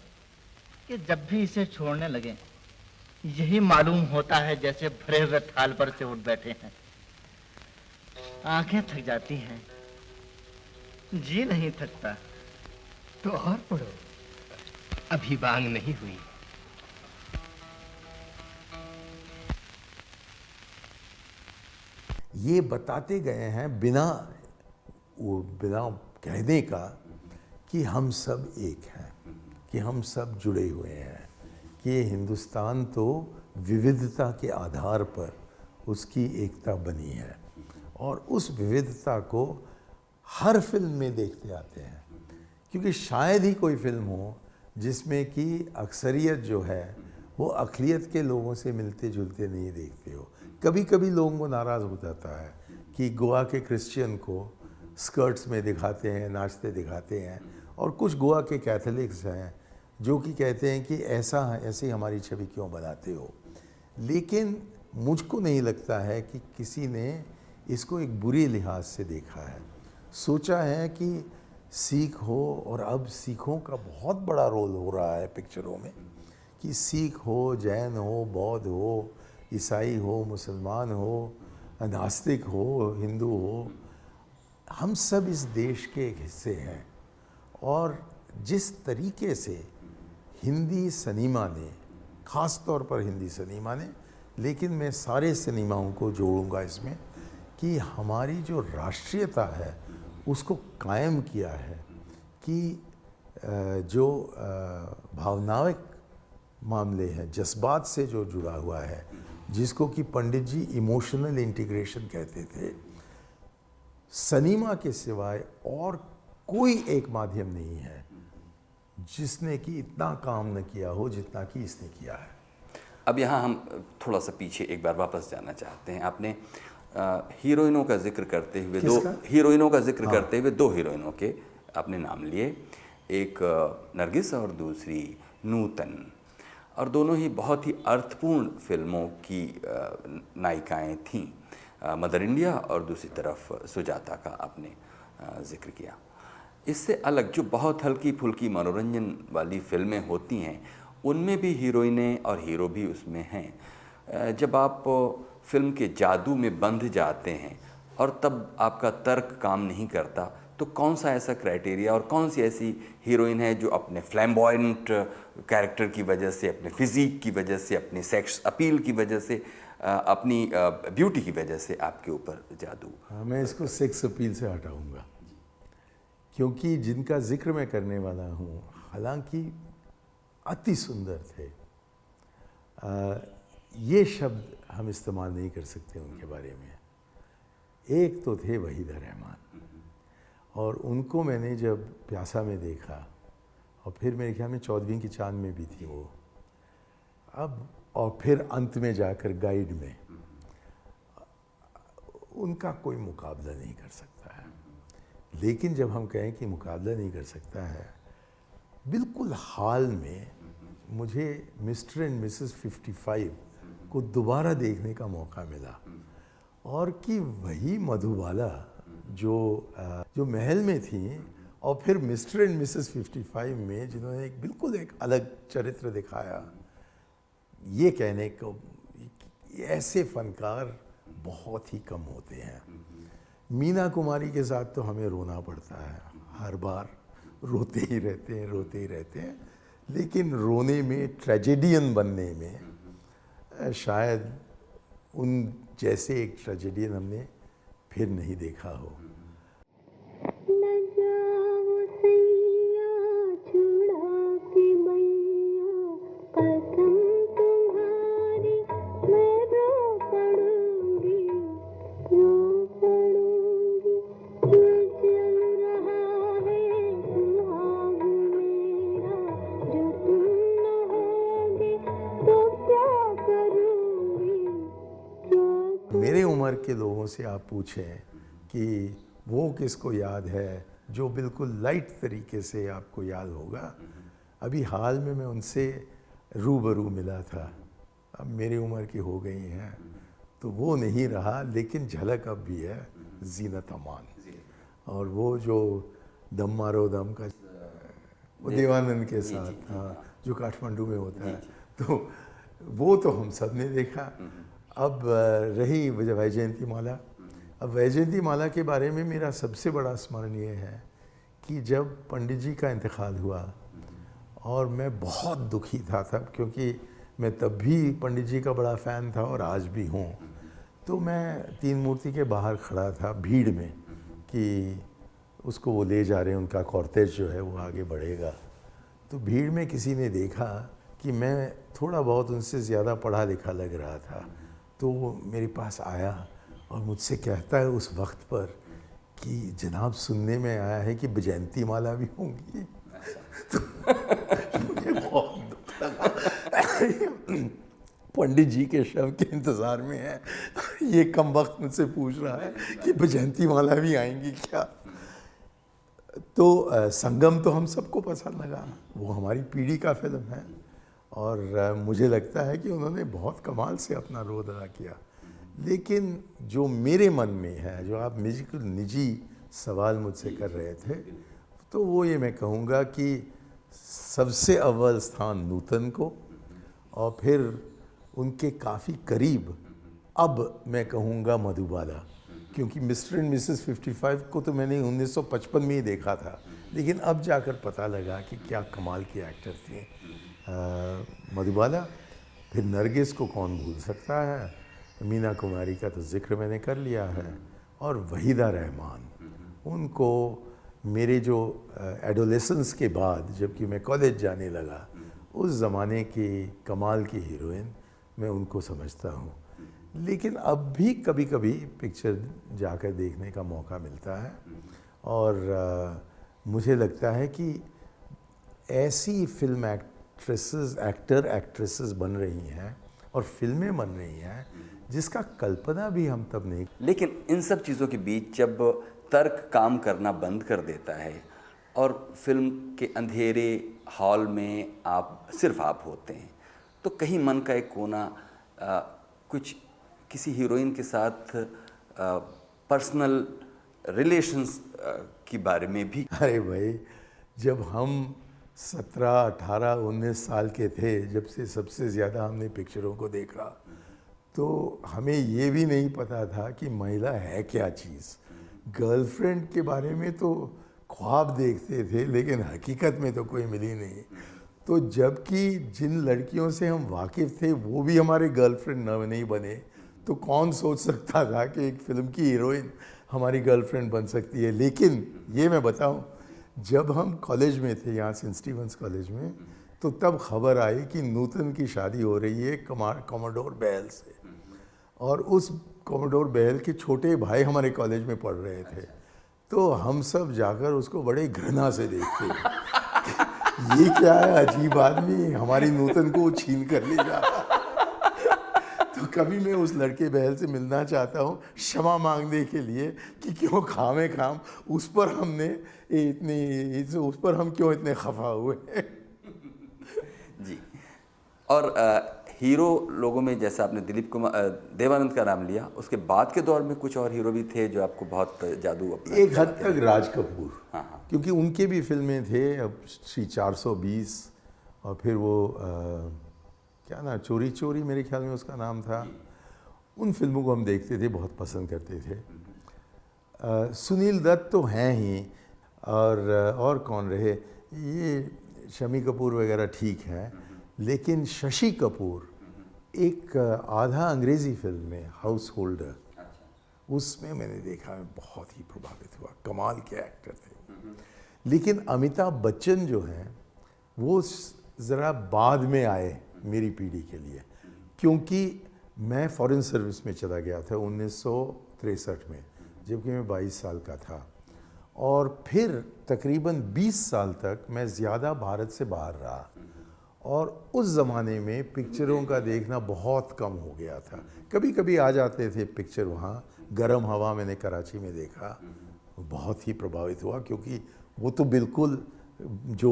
कि जब भी इसे छोड़ने लगे यही मालूम होता है जैसे भरे हुए थाल पर से उठ बैठे हैं। आंखें थक जाती हैं, जी नहीं थकता। तो और पढ़ो, अभी बांग नहीं हुई। ये बताते गए हैं बिना कहने का कि हम सब एक हैं, कि हम सब जुड़े हुए हैं, कि ये हिंदुस्तान तो विविधता के आधार पर उसकी एकता बनी है और उस विविधता को हर फिल्म में देखते आते हैं। क्योंकि शायद ही कोई फिल्म हो जिसमें कि अक्सरियत जो है वो अक़लियत के लोगों से मिलते जुलते नहीं देखते हो। कभी कभी लोगों को नाराज़ हो जाता है कि गोवा के क्रिश्चियन को स्कर्ट्स में दिखाते हैं, नाचते दिखाते हैं, और कुछ गोवा के कैथोलिक्स हैं जो कि कहते हैं कि ऐसी हमारी छवि क्यों बनाते हो। लेकिन मुझको नहीं लगता है कि किसी ने इसको एक बुरी लिहाज से देखा है। सोचा है कि सिख हो, और अब सिखों का बहुत बड़ा रोल हो रहा है पिक्चरों में, कि सिख हो, जैन हो, बौद्ध हो, ईसाई हो, मुसलमान हो, नास्तिक हो, हिंदू हो, हम सब इस देश के एक हिस्से हैं। और जिस तरीके से हिंदी सिनेमा ने, ख़ास तौर पर हिंदी सिनेमा ने, लेकिन मैं सारे सिनेमाओं को जोड़ूंगा इसमें, कि हमारी जो राष्ट्रीयता है उसको कायम किया है, कि जो भावनात्मक मामले हैं, जज्बात से जो जुड़ा हुआ है, जिसको कि पंडित जी इमोशनल इंटीग्रेशन कहते थे, सिनेमा के सिवाय और कोई एक माध्यम नहीं है जिसने कि इतना काम न किया हो जितना कि इसने किया है। अब यहाँ हम थोड़ा सा पीछे एक बार वापस जाना चाहते हैं। आपने हीरोइनों का जिक्र करते हुए दो हीरोइनों के आपने नाम लिए, एक नरगिस और दूसरी नूतन, और दोनों ही बहुत ही अर्थपूर्ण फिल्मों की नायिकाएं थीं। मदर इंडिया और दूसरी तरफ सुजाता का आपने जिक्र किया। इससे अलग जो बहुत हल्की फुल्की मनोरंजन वाली फिल्में होती हैं, उनमें भी हीरोइनें और हीरो भी उसमें हैं। जब आप फिल्म के जादू में बंध जाते हैं और तब आपका तर्क काम नहीं करता, तो कौन सा ऐसा क्राइटेरिया और कौन सी ऐसी हीरोइन है जो अपने फ्लैम्बॉयंट कैरेक्टर की वजह से, अपने फिजिक की वजह से, अपनी सेक्स अपील की वजह से, अपनी ब्यूटी की वजह से आपके ऊपर जादू? हाँ, मैं इसको सेक्स अपील से हटाऊंगा, क्योंकि जिनका जिक्र मैं करने वाला हूँ हालांकि अति सुंदर थे, ये शब्द हम इस्तेमाल नहीं कर सकते उनके बारे में। एक तो थे वहीदा रहमान, और उनको मैंने जब प्यासा में देखा, और फिर मेरे ख्याल में 14वीं की चांद में भी थी वो, अब और फिर अंत में जाकर गाइड में, उनका कोई मुकाबला नहीं कर सकता है। लेकिन जब हम कहें कि मुकाबला नहीं कर सकता है, बिल्कुल हाल में मुझे मिस्टर एंड मिसेस 55 को दोबारा देखने का मौका मिला, और कि वही मधुबाला जो महल में थी, और फिर मिस्टर एंड मिसेस 55 में जिन्होंने बिल्कुल एक अलग चरित्र दिखाया, ये कहने को ऐसे फनकार बहुत ही कम होते हैं। मीना कुमारी के साथ तो हमें रोना पड़ता है, हर बार रोते ही रहते हैं, लेकिन रोने में, ट्रेजेडियन बनने में शायद उन जैसे एक ट्रेजेडियन हमने फिर नहीं देखा हो। मेरे उम्र के लोगों से आप पूछें कि वो किसको याद है, जो बिल्कुल लाइट तरीके से आपको याद होगा। अभी हाल में मैं उनसे रूबरू मिला था, अब मेरी उम्र की हो गई हैं तो वो नहीं रहा, लेकिन झलक अब भी है, जीनत अमान। और वो जो दम मारो दम का, वो देवानंद के साथ, हाँ, जो काठमांडू में होता है, तो वो तो हम सब ने देखा। अब रही वैजयंती माला। अब वैजयंती माला के बारे में मेरा सबसे बड़ा स्मरण ये है कि जब पंडित जी का इंतकाल हुआ, और मैं बहुत दुखी था तब, क्योंकि मैं तब भी पंडित जी का बड़ा फ़ैन था और आज भी हूँ। तो मैं तीन मूर्ति के बाहर खड़ा था भीड़ में कि उसको वो ले जा रहे हैं, उनका कॉर्टेज जो है वो आगे बढ़ेगा। तो भीड़ में किसी ने देखा कि मैं थोड़ा बहुत उनसे ज़्यादा पढ़ा लिखा लग रहा था, तो वो मेरे पास आया और मुझसे कहता है उस वक्त पर कि जनाब सुनने में आया है कि वैजयंती माला भी होंगी। तो मुझे बहुत दुख लगा, पंडित जी के शव के इंतज़ार में है, ये कम वक्त मुझसे पूछ रहा है कि वैजयंती माला भी आएंगी क्या। तो संगम तो हम सबको पसंद लगा, वो हमारी पीढ़ी का फिल्म है और मुझे लगता है कि उन्होंने बहुत कमाल से अपना रोल अदा किया। लेकिन जो मेरे मन में है, जो आप निजी सवाल मुझसे कर रहे थे, तो वो ये मैं कहूँगा कि सबसे अव्वल स्थान नूतन को और फिर उनके काफ़ी करीब अब मैं कहूँगा मधुबाला, क्योंकि मिस्टर एंड मिसेस 55 को तो मैंने 1955 में ही देखा था, लेकिन अब जाकर पता लगा कि क्या कमाल के एक्टर थे मधुबाला। फिर नरगिस को कौन भूल सकता है, मीना कुमारी का तो जिक्र मैंने कर लिया है, और वहीदा रहमान, उनको मेरे जो एडोलेसेंस के बाद जबकि मैं कॉलेज जाने लगा, उस ज़माने की कमाल की हीरोइन मैं उनको समझता हूँ। लेकिन अब भी कभी कभी पिक्चर जाकर देखने का मौका मिलता है और मुझे लगता है कि ऐसी फिल्म एक्ट्रेसेस बन रही हैं और फिल्में बन रही हैं जिसका कल्पना भी हम तब नहीं। लेकिन इन सब चीज़ों के बीच जब तर्क काम करना बंद कर देता है और फिल्म के अंधेरे हॉल में सिर्फ आप होते हैं, तो कहीं मन का एक कोना कुछ किसी हीरोइन के साथ पर्सनल रिलेशंस के बारे में भी। अरे भाई, जब हम 17, 18, 19 साल के थे, जब से सबसे ज़्यादा हमने पिक्चरों को देखा, तो हमें ये भी नहीं पता था कि महिला है क्या चीज़। गर्लफ्रेंड के बारे में तो ख्वाब देखते थे, लेकिन हकीकत में तो कोई मिली नहीं। तो जबकि जिन लड़कियों से हम वाकिफ़ थे वो भी हमारे गर्लफ्रेंड नहीं बने, तो कौन सोच सकता था कि एक फ़िल्म की हीरोइन हमारी गर्लफ्रेंड बन सकती है। लेकिन ये मैं बताऊं, जब हम कॉलेज में थे, यहाँ सेंट स्टीफेंस कॉलेज में, तो तब खबर आई कि नूतन की शादी हो रही है कॉमोडोर बेहल से, और उस कॉमोडोर बेहल के छोटे भाई हमारे कॉलेज में पढ़ रहे थे। तो हम सब जाकर उसको बड़े घृणा से देखते, ये क्या है, अजीब आदमी, हमारी नूतन को छीन कर ले जा रहा। तो कभी मैं उस लड़के बहल से मिलना चाहता हूँ क्षमा मांगने के लिए कि क्यों खामे खाम उस पर हम क्यों इतने खफा हुए। जी। और हीरो लोगों में जैसा आपने दिलीप कुमार देवानंद का नाम लिया, उसके बाद के दौर में कुछ और हीरो भी थे जो आपको बहुत जादू अपना। एक हद तक राज कपूर, हाँ, क्योंकि उनके भी फिल्में थे, अब श्री 420 और फिर वो क्या ना, चोरी चोरी मेरे ख्याल में उसका नाम था। उन फिल्मों को हम देखते थे, बहुत पसंद करते थे। सुनील दत्त तो हैं ही, और कौन रहे, ये शमी कपूर वगैरह ठीक है, लेकिन शशि कपूर एक आधा अंग्रेज़ी फिल्म में हाउस होल्डर, उसमें मैंने देखा, मैं बहुत ही प्रभावित हुआ, कमाल के एक्टर थे। लेकिन अमिताभ बच्चन जो हैं वो ज़रा बाद में आए मेरी पीढ़ी के लिए, क्योंकि मैं फॉरेन सर्विस में चला गया था 1963 में, जबकि मैं 22 साल का था, और फिर तकरीबन 20 साल तक मैं ज़्यादा भारत से बाहर रहा, और उस ज़माने में पिक्चरों का देखना बहुत कम हो गया था। कभी कभी आ जाते थे पिक्चर, वहाँ गरम हवा मैंने कराची में देखा, बहुत ही प्रभावित हुआ, क्योंकि वो तो बिल्कुल जो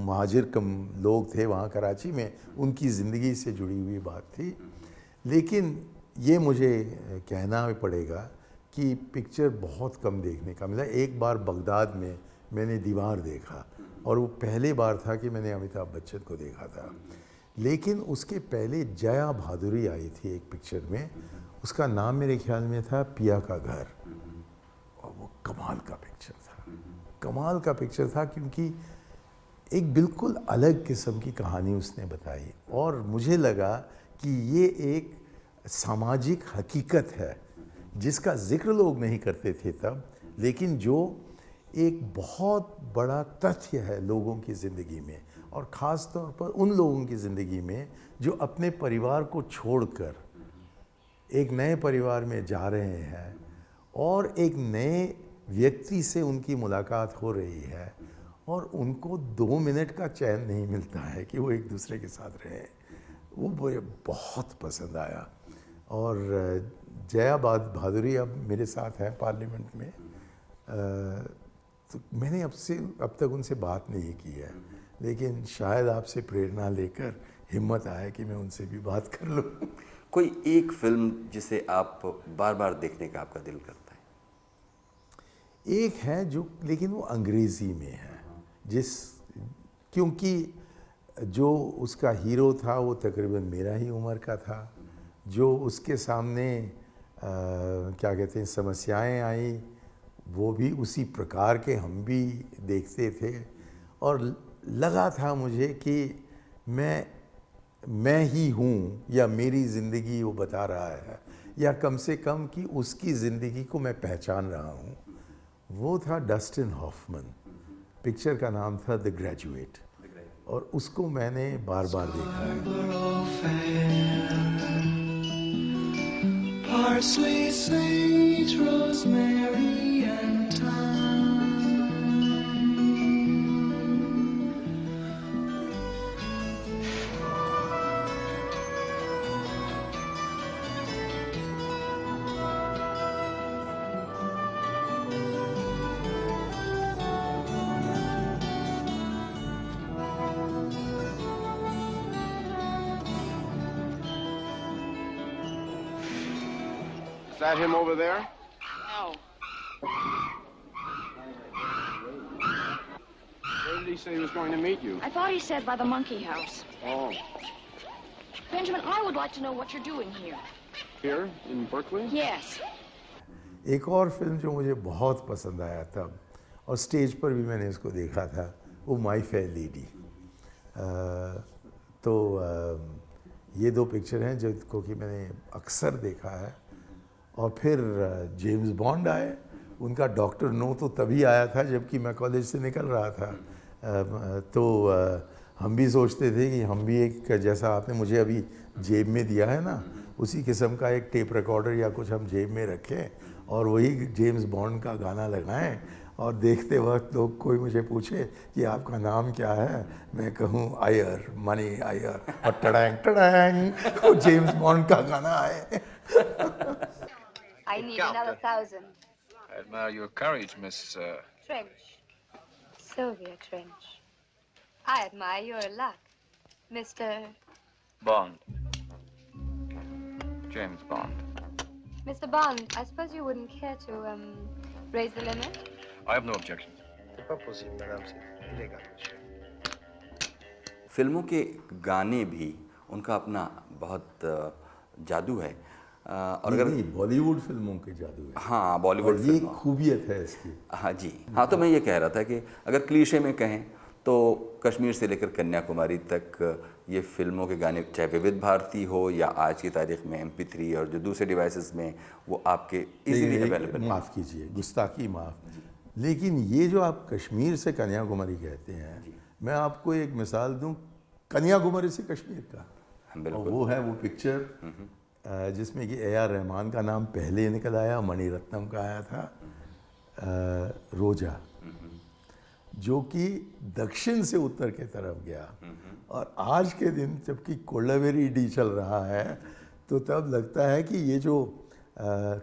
महाजिर कम लोग थे वहाँ कराची में, उनकी ज़िंदगी से जुड़ी हुई बात थी। लेकिन ये मुझे कहना पड़ेगा कि पिक्चर बहुत कम देखने का मिला। एक बार बगदाद में मैंने दीवार देखा, और वो पहली बार था कि मैंने अमिताभ बच्चन को देखा था। लेकिन उसके पहले जया भादुरी आई थी एक पिक्चर में, उसका नाम मेरे ख्याल में था पिया का घर, और वो कमाल का पिक्चर था, कमाल का पिक्चर था, क्योंकि एक बिल्कुल अलग किस्म की कहानी उसने बताई, और मुझे लगा कि ये एक सामाजिक हकीकत है जिसका जिक्र लोग नहीं करते थे तब, लेकिन जो एक बहुत बड़ा तथ्य है लोगों की ज़िंदगी में, और ख़ास तौर पर उन लोगों की ज़िंदगी में जो अपने परिवार को छोड़कर एक नए परिवार में जा रहे हैं और एक नए व्यक्ति से उनकी मुलाकात हो रही है और उनको 2 मिनट का चैन नहीं मिलता है कि वो एक दूसरे के साथ रहें। वो मुझे बहुत पसंद आया। और जया भादुरी अब मेरे साथ है पार्लियामेंट में, तो मैंने अब तक उनसे बात नहीं की है, लेकिन शायद आपसे प्रेरणा लेकर हिम्मत आए कि मैं उनसे भी बात कर लूँ। कोई एक फिल्म जिसे आप बार बार देखने का आपका दिल करता है? एक है जो, लेकिन वो अंग्रेज़ी में है, क्योंकि जो उसका हीरो था वो तकरीबन मेरा ही उम्र का था, जो उसके सामने क्या कहते हैं समस्याएं आई, वो भी उसी प्रकार के हम भी देखते थे, और लगा था मुझे कि मैं ही हूँ या मेरी ज़िंदगी वो बता रहा है, या कम से कम कि उसकी ज़िंदगी को मैं पहचान रहा हूँ। वो था डस्टिन हॉफमैन, पिक्चर का नाम था द ग्रेजुएट, और उसको मैंने बार बार देखा है। Parsley, sage, rosemary, and thyme. Is that him over there? No. Where did he say he was going to meet you? I thought he said by the monkey house. Oh, Benjamin, I would like to know what you're doing here. here in Berkeley? Yes. एक और film जो मुझे बहुत पसंद आया तब, और stage पर भी मैंने इसको देखा था, वो माई फेयर लेडी। तो ये 2 पिक्चर हैं जिनको कि मैंने अक्सर देखा है। और फिर जेम्स बॉन्ड आए, उनका डॉक्टर नो तो तभी आया था जबकि मैं कॉलेज से निकल रहा था। तो हम भी सोचते थे कि हम भी एक, जैसा आपने मुझे अभी जेब में दिया है ना, उसी किस्म का एक टेप रिकॉर्डर या कुछ हम जेब में रखें और वही जेम्स बॉन्ड का गाना लगाएं, और देखते वक्त लोग कोई मुझे पूछे कि आपका नाम क्या है, मैं कहूँ आयर, मनी आयर, और टड़ैंग टड़ैंग वो जेम्स बॉन्ड का गाना आए। I need another 1,000. I admire your courage, Miss... Trench. Sylvia Trench. I admire your luck, Mr. Bond. James Bond. Mr. Bond, I suppose you wouldn't care to, raise the limit? I have no objection. फिल्मों के गाने भी उनका अपना बहुत जादू है। और अगर नहीं, बॉलीवुड फिल्मों के जादू है। हाँ, बॉलीवुड ये खूबियत है इसकी। हाँ जी, हाँ, तो मैं ये कह रहा था कि अगर क्लीशे में कहें तो कश्मीर से लेकर कन्याकुमारी तक ये फिल्मों के गाने, चाहे विविध भारती हो या आज की तारीख में MP3 और जो दूसरे डिवाइसेस में, वो आपके इजीली अवेलेबल। माफ़ कीजिए, गुस्ताखी माफ़, लेकिन ये जो आप कश्मीर से कन्याकुमारी कहते हैं, मैं आपको एक मिसाल दूं कन्याकुमारी से कश्मीर का, और वो है वो पिक्चर जिसमें कि AR रहमान का नाम पहले निकल आया, मणिरत्नम का आया था, रोजा, जो कि दक्षिण से उत्तर के तरफ गया। और आज के दिन जबकि कोल्लावेरी डी चल रहा है, तो तब लगता है कि ये जो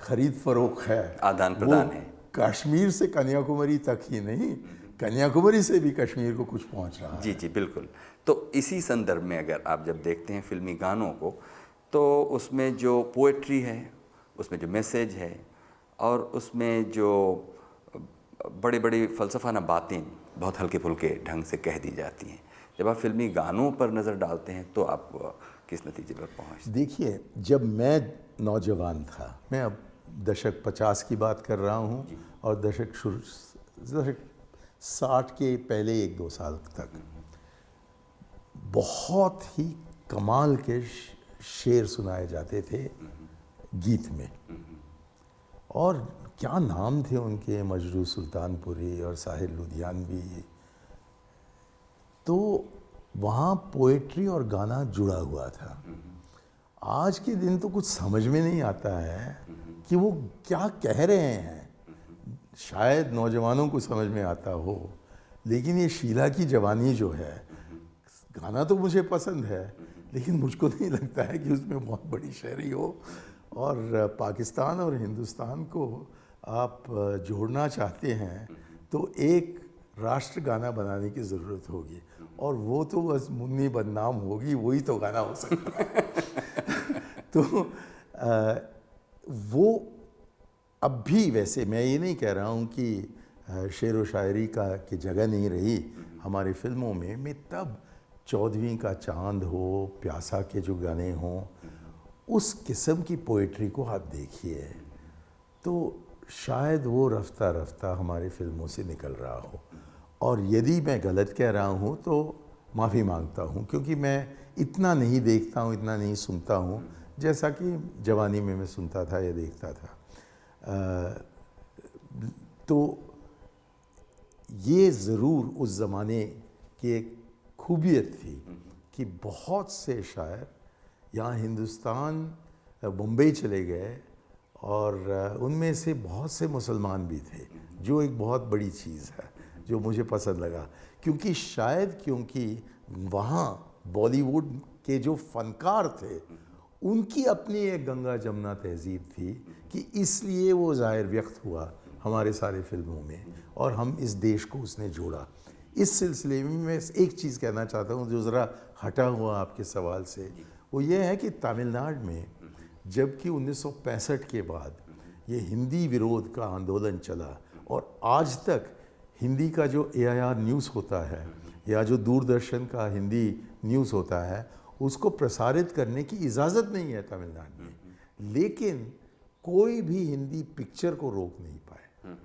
खरीद फरोख्त है, आदान प्रदान है, कश्मीर से कन्याकुमारी तक ही नहीं, कन्याकुमारी से भी कश्मीर को कुछ पहुंच रहा है। जी जी, बिल्कुल। तो इसी संदर्भ में अगर आप जब देखते हैं फिल्मी गानों को, तो उसमें जो पोएट्री है, उसमें जो मैसेज है, और उसमें जो बड़ी बड़ी फ़लसफ़ाना बातें बहुत हल्के फुल्के ढंग से कह दी जाती हैं, जब आप फिल्मी गानों पर नज़र डालते हैं तो आप किस नतीजे पर पहुँचते? देखिए, जब मैं नौजवान था, मैं अब दशक 50 की बात कर रहा हूँ, और दशक 60 के पहले 1-2 साल तक बहुत ही कमाल के शेर सुनाए जाते थे गीत में, और क्या नाम थे उनके, मजरू सुल्तानपुरी और साहिर लुधियानवी। तो वहाँ पोएट्री और गाना जुड़ा हुआ था। आज के दिन तो कुछ समझ में नहीं आता है कि वो क्या कह रहे हैं। शायद नौजवानों को समझ में आता हो, लेकिन ये शीला की जवानी जो है, गाना तो मुझे पसंद है, लेकिन मुझको नहीं लगता है कि उसमें बहुत बड़ी शायरी हो। और पाकिस्तान और हिंदुस्तान को आप जोड़ना चाहते हैं तो एक राष्ट्र गाना बनाने की ज़रूरत होगी, और वो तो बस मुन्नी बदनाम होगी, वही तो गाना हो सकता है। तो वो अब भी, वैसे मैं ये नहीं कह रहा हूँ कि शेर व शायरी की जगह नहीं रही हमारी फिल्मों में। मैं तब 14वीं का चांद हो, प्यासा के जो गाने हों, उस किस्म की पोइट्री को आप देखिए तो शायद वो रफ्ता रफ्ता हमारी फिल्मों से निकल रहा हो। और यदि मैं गलत कह रहा हूँ तो माफ़ी मांगता हूँ, क्योंकि मैं इतना नहीं देखता हूँ, इतना नहीं सुनता हूँ जैसा कि जवानी में मैं सुनता था या देखता था। तो ये ज़रूर उस ज़माने की एक खूबियत थी कि बहुत से शायर यहाँ हिंदुस्तान मुंबई चले गए, और उनमें से बहुत से मुसलमान भी थे, जो एक बहुत बड़ी चीज़ है जो मुझे पसंद लगा। क्योंकि वहाँ बॉलीवुड के जो फ़नकार थे उनकी अपनी एक गंगा जमुना तहज़ीब थी कि इसलिए वो ज़ाहिर व्यक्त हुआ हमारे सारे फिल्मों में, और हम इस देश को उसने जोड़ा। इस सिलसिले में मैं एक चीज़ कहना चाहता हूँ जो ज़रा हटा हुआ आपके सवाल से, वो ये है कि तमिलनाडु में जबकि 1965 के बाद ये हिंदी विरोध का आंदोलन चला, और आज तक हिंदी का जो AIR न्यूज़ होता है या जो दूरदर्शन का हिंदी न्यूज़ होता है, उसको प्रसारित करने की इजाज़त नहीं है तमिलनाडु में। लेकिन कोई भी हिंदी पिक्चर को रोक नहीं पाए,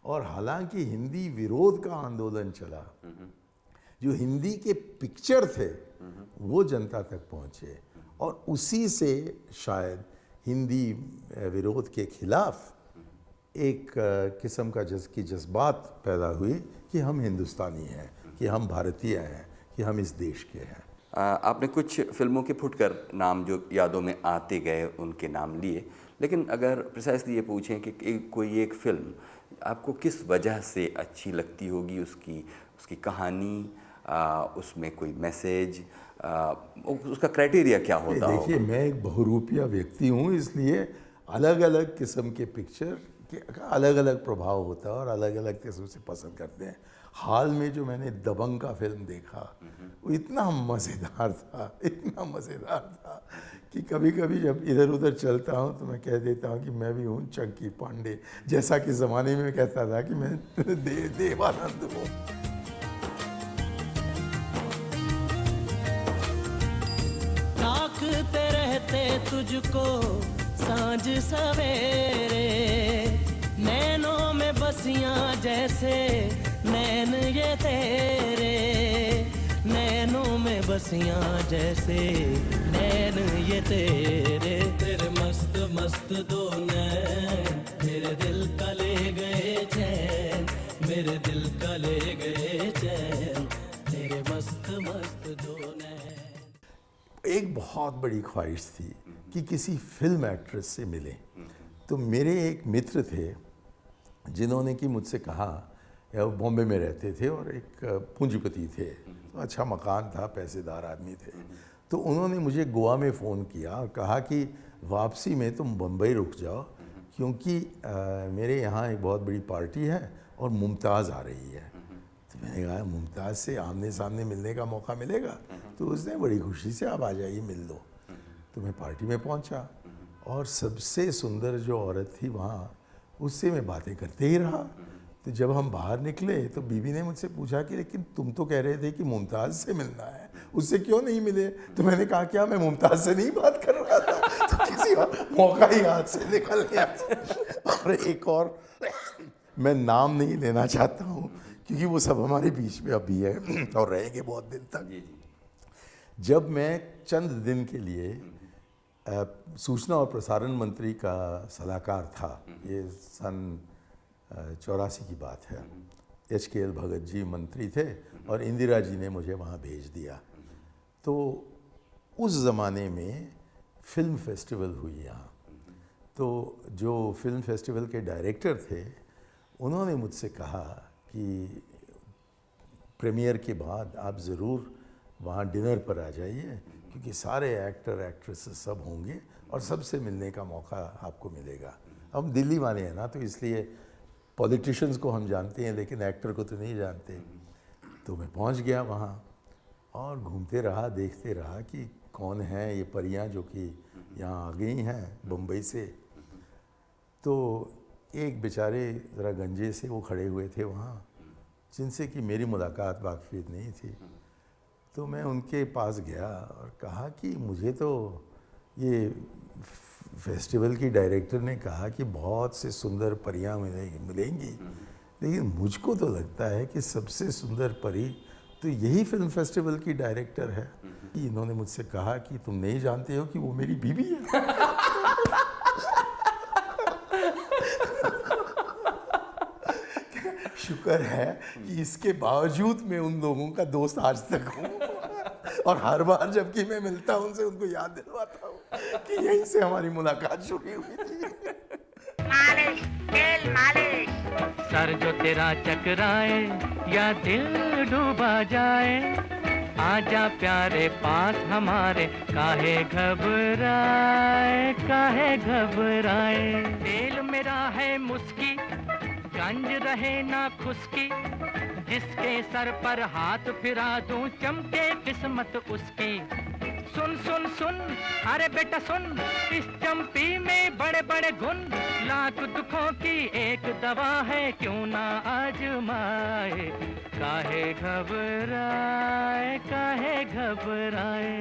और हालांकि हिंदी विरोध का आंदोलन चला, जो हिंदी के पिक्चर थे वो जनता तक पहुँचे, और उसी से शायद हिंदी विरोध के खिलाफ एक किस्म का जज्बात पैदा हुए कि हम हिंदुस्तानी हैं, कि हम भारतीय हैं, कि हम इस देश के हैं। आपने कुछ फिल्मों के फुटकर नाम जो यादों में आते गए उनके नाम लिए, लेकिन अगर प्रिसाइसली ये पूछें कि कोई एक फ़िल्म आपको किस वजह से अच्छी लगती होगी, उसकी कहानी, उसमें कोई मैसेज, उसका क्राइटेरिया क्या होता होगा? देखिए, मैं एक बहुरूपिया व्यक्ति हूँ, इसलिए अलग अलग किस्म के पिक्चर के अलग अलग प्रभाव होता है और अलग अलग किस्म से पसंद करते हैं। हाल में जो मैंने दबंग का फिल्म देखा, वो इतना मज़ेदार था कि कभी कभी जब इधर उधर चलता हूँ तो मैं कह देता हूँ कि मैं भी हूँ चंकी पांडे, जैसा कि ज़माने में कहता था कि मैं देवानंद हूँ। ताकते रहते तुझको सांझ सवेरे, नैनों में बसियां जैसे नैन ये तेरे, नैनों में बसियां जैसे नैन ये तेरे, तेरे मस्त मस्त दो नैन मेरे दिल का ले गए चैन, मेरे दिल का ले गए चैन, तेरे मस्त मस्त दो नैन। एक बहुत बड़ी ख्वाहिश थी कि किसी फिल्म एक्ट्रेस से मिले। तो मेरे एक मित्र थे जिन्होंने कि मुझसे कहा, या वो बॉम्बे में रहते थे और एक पूंजीपति थे, तो अच्छा मकान था, पैसेदार आदमी थे। तो उन्होंने मुझे गोवा में फ़ोन किया और कहा कि वापसी में तुम बम्बई रुक जाओ, क्योंकि मेरे यहाँ एक बहुत बड़ी पार्टी है और मुमताज़ आ रही है। तो मैंने कहा, मुमताज़ से आमने सामने मिलने का मौका मिलेगा? तो उसने बड़ी खुशी से, आप आ जाइए, मिल लो। तो मैं पार्टी में पहुंचा और सबसे सुंदर जो औरत थी वहाँ, उससे मैं बातें करते ही रहा। तो जब हम बाहर निकले तो बीवी ने मुझसे पूछा कि लेकिन तुम तो कह रहे थे कि मुमताज़ से मिलना है, उससे क्यों नहीं मिले? तो मैंने कहा, क्या मैं मुमताज़ से नहीं बात कर रहा था? तो किसी मौका ही हाथ से निकल गया। और एक और मैं नाम नहीं लेना चाहता हूँ क्योंकि वो सब हमारे बीच में अभी है और रहेंगे बहुत दिन तक। जब मैं चंद दिन के लिए सूचना और प्रसारण मंत्री का सलाहकार था। ये सन 84 की बात है। HKL भगत जी मंत्री थे और इंदिरा जी ने मुझे वहाँ भेज दिया। तो उस ज़माने में फ़िल्म फेस्टिवल हुई यहाँ। तो जो फिल्म फेस्टिवल के डायरेक्टर थे उन्होंने मुझसे कहा कि प्रीमियर के बाद आप ज़रूर वहाँ डिनर पर आ जाइए, क्योंकि सारे एक्टर एक्ट्रेसेस सब होंगे और सबसे मिलने का मौका आपको मिलेगा। हम दिल्ली वाले हैं ना, तो इसलिए पॉलिटिशियंस को हम जानते हैं लेकिन एक्टर को तो नहीं जानते। तो मैं पहुँच गया वहाँ और घूमते रहा, देखते रहा कि कौन है ये परियां जो कि यहाँ आ गई हैं बम्बई से। तो एक बेचारे ज़रा गंजे से वो खड़े हुए थे वहाँ, जिनसे कि मेरी मुलाकात वाकफियत नहीं थी। तो मैं उनके पास गया और कहा कि मुझे तो ये फेस्टिवल की डायरेक्टर ने कहा कि बहुत से सुंदर परियां मिलेंगी, लेकिन मुझको तो लगता है कि सबसे सुंदर परी तो यही फिल्म फेस्टिवल की डायरेक्टर है। इन्होंने मुझसे कहा कि तुम नहीं जानते हो कि वो मेरी बीवी है। शुक्र है कि इसके बावजूद मैं उन लोगों का दोस्त आज तक हूँ और हर बार जबकि मैं मिलता हूँ उनसे उनको याद दिलवाता हूँ कि यहीं से हमारी मुलाकात शुरू हुई थी। मालिश, तेल मालिश। सर जो तेरा चकराए या दिल डूबा जाए, आजा प्यारे पास हमारे, काहे घबराए काहे घबराए। तेल मेरा है मुस्की, गंज रहे ना खुशकी, जिसके सर पर हाथ फिरा दूं चमके किस्मत उसकी। सुन सुन सुन अरे बेटा सुन, इस चंपी में बड़े बड़े गुण, लाख दुखों की एक दवा है, क्यों ना आजमाए। काहे घबराए काहे घबराए।